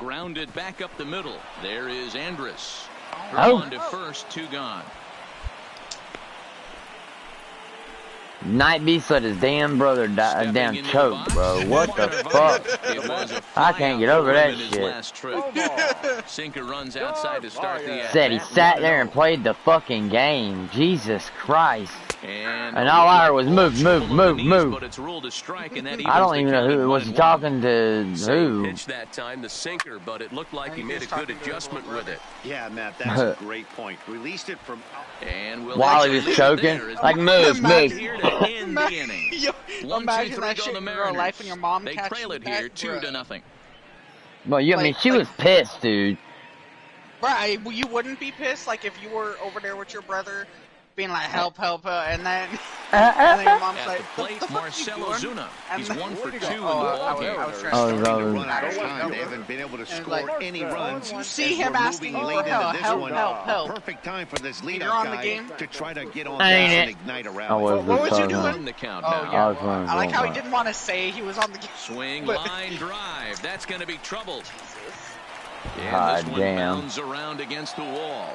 Grounded back up the middle. There is Andrus. On to first, 2 gone. Night Beast let his damn brother damn choke, bro. What the fuck? I can't get over that shit. Sinker runs outside to start the Said he sat there and played the fucking game. Jesus Christ. And all I heard was move, move, move, move. I don't even know who was he talking to. Who? Pitch that time, the sinker, but it looked like he made a good adjustment with it. Yeah, Matt, that's a great point. Released it from. And while he was choking, like move, move. In the inning. 1, 2, 3 go the Mariners. And your mom They trail it here 2-0. Well, I mean, she was pissed, dude. Right, you wouldn't be pissed, like, if you were over there with your brother, being like, help, help, and then your mom's at like, the plate, the Marcelo Zuna. He's 1 for 2 in the ball game. They haven't been able to score any runs. You see him asking for help. Perfect time for this leadoff guy to try to get on base and ignite a rally. What was you doing? The count now. I like how he didn't want to say he was on the game. Swing, line, drive. That's going to be trouble. God this one bounds around against the wall.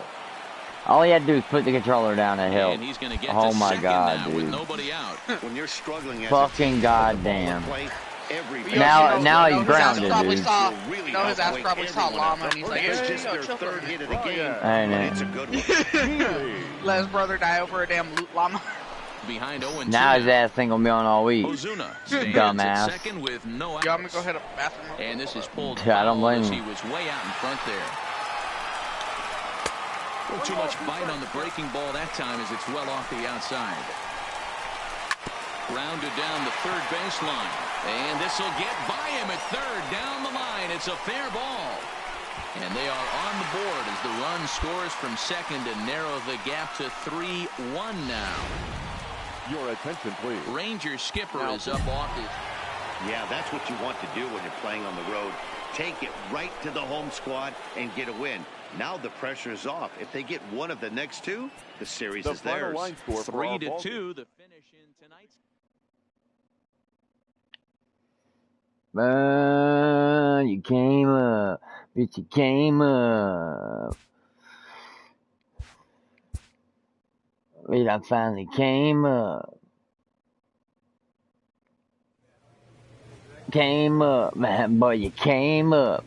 All he had to do was put the controller down and help. And he's going to get oh to my second God, now dude. With nobody out. When you're struggling as fucking goddamn. Now he's grounded, dude. His ass probably saw Llama and he's like, it's just their 3rd hit of the game. I know. It's a good one. Let his brother die over a damn loot llama. Behind 0-2. Now his ass ain't gonna be on all week. Ozuna Dumbass. Second with no outs. Yo, I'm gonna go hit a bathroom. And this is pulled. I don't blame him. him. He was way out in front there. Not too much bite on the breaking ball that time as it's well off the outside. Rounded down the 3rd baseline. And this will get by him at 3rd. Down the line. It's a fair ball. And they are on the board as the run scores from 2nd and narrow the gap to 3-1 now. Your attention, please. Ranger skipper is up off his. Yeah, that's what you want to do when you're playing on the road. Take it right to the home squad and get a win. Now the pressure is off. If they get one of the next 2, the series is theirs. 3-2, the finish in tonight's. You came up. Bitch, you came up. Wait, I finally came up. Came up, man, boy, you came up.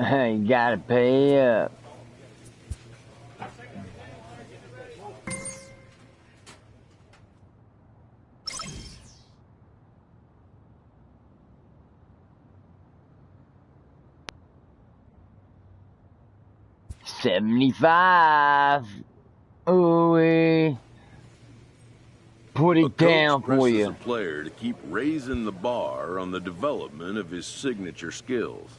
You gotta pay up. $75. Ooh, put it down for you. A player to keep raising the bar on the development of his signature skills.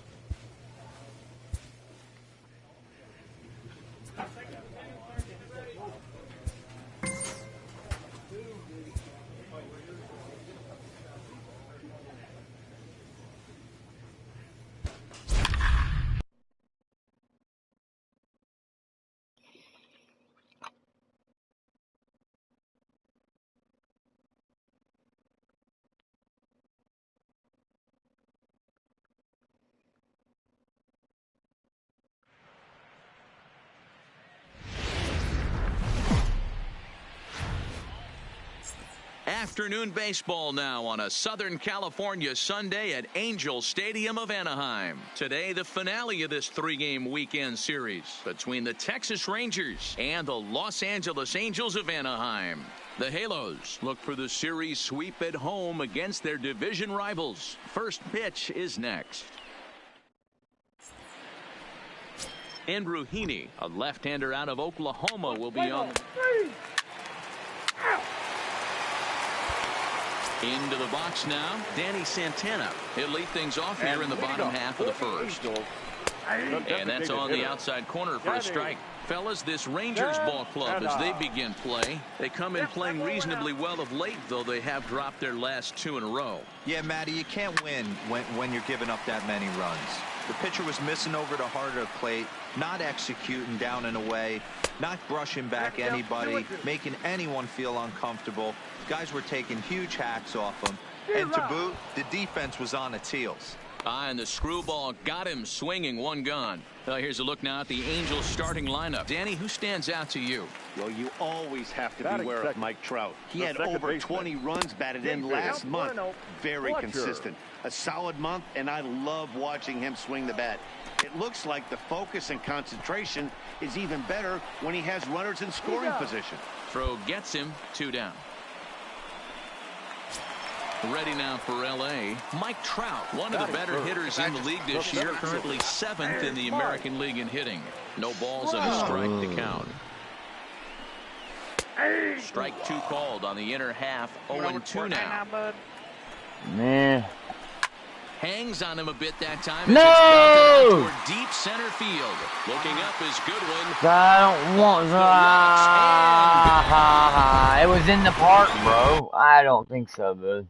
Afternoon baseball now on a Southern California Sunday at Angel Stadium of Anaheim. Today, the finale of this three-game weekend series between the Texas Rangers and the Los Angeles Angels of Anaheim. The Halos look for the series sweep at home against their division rivals. First pitch is next. Andrew Heaney, a left-hander out of Oklahoma, will be on. Into the box now, Danny Santana. He'll lead things off here in the bottom half of the first. And that's on the outside corner for a strike. Fellas, this Rangers ball club, as they begin play, they come in playing reasonably well of late, though they have dropped their last two in a row. Yeah, Matty, you can't win when you're giving up that many runs. The pitcher was missing over the heart of the plate, not executing down and away, not brushing back anybody, making anyone feel uncomfortable. Guys were taking huge hacks off him. And to boot, the defense was on its heels. And the screwball got him swinging, one gone. Here's a look now at the Angels starting lineup. Danny, who stands out to you? Well, you always have to beware of Mike Trout. He had over 20 runs batted in last month. Very consistent. A solid month, and I love watching him swing the bat. It looks like the focus and concentration is even better when he has runners in scoring position. Throw gets him, 2 down. Ready now for L.A., Mike Trout, one of the better hitters in the league this year, currently 7th in the American League in hitting. No balls and a strike to count. Strike 2 called on the inner half, 0-2 now. Man. Hangs on him a bit that time. No! Toward deep center field. Looking up is Goodwin. I don't want. It was in the park, bro. I don't think so, bud.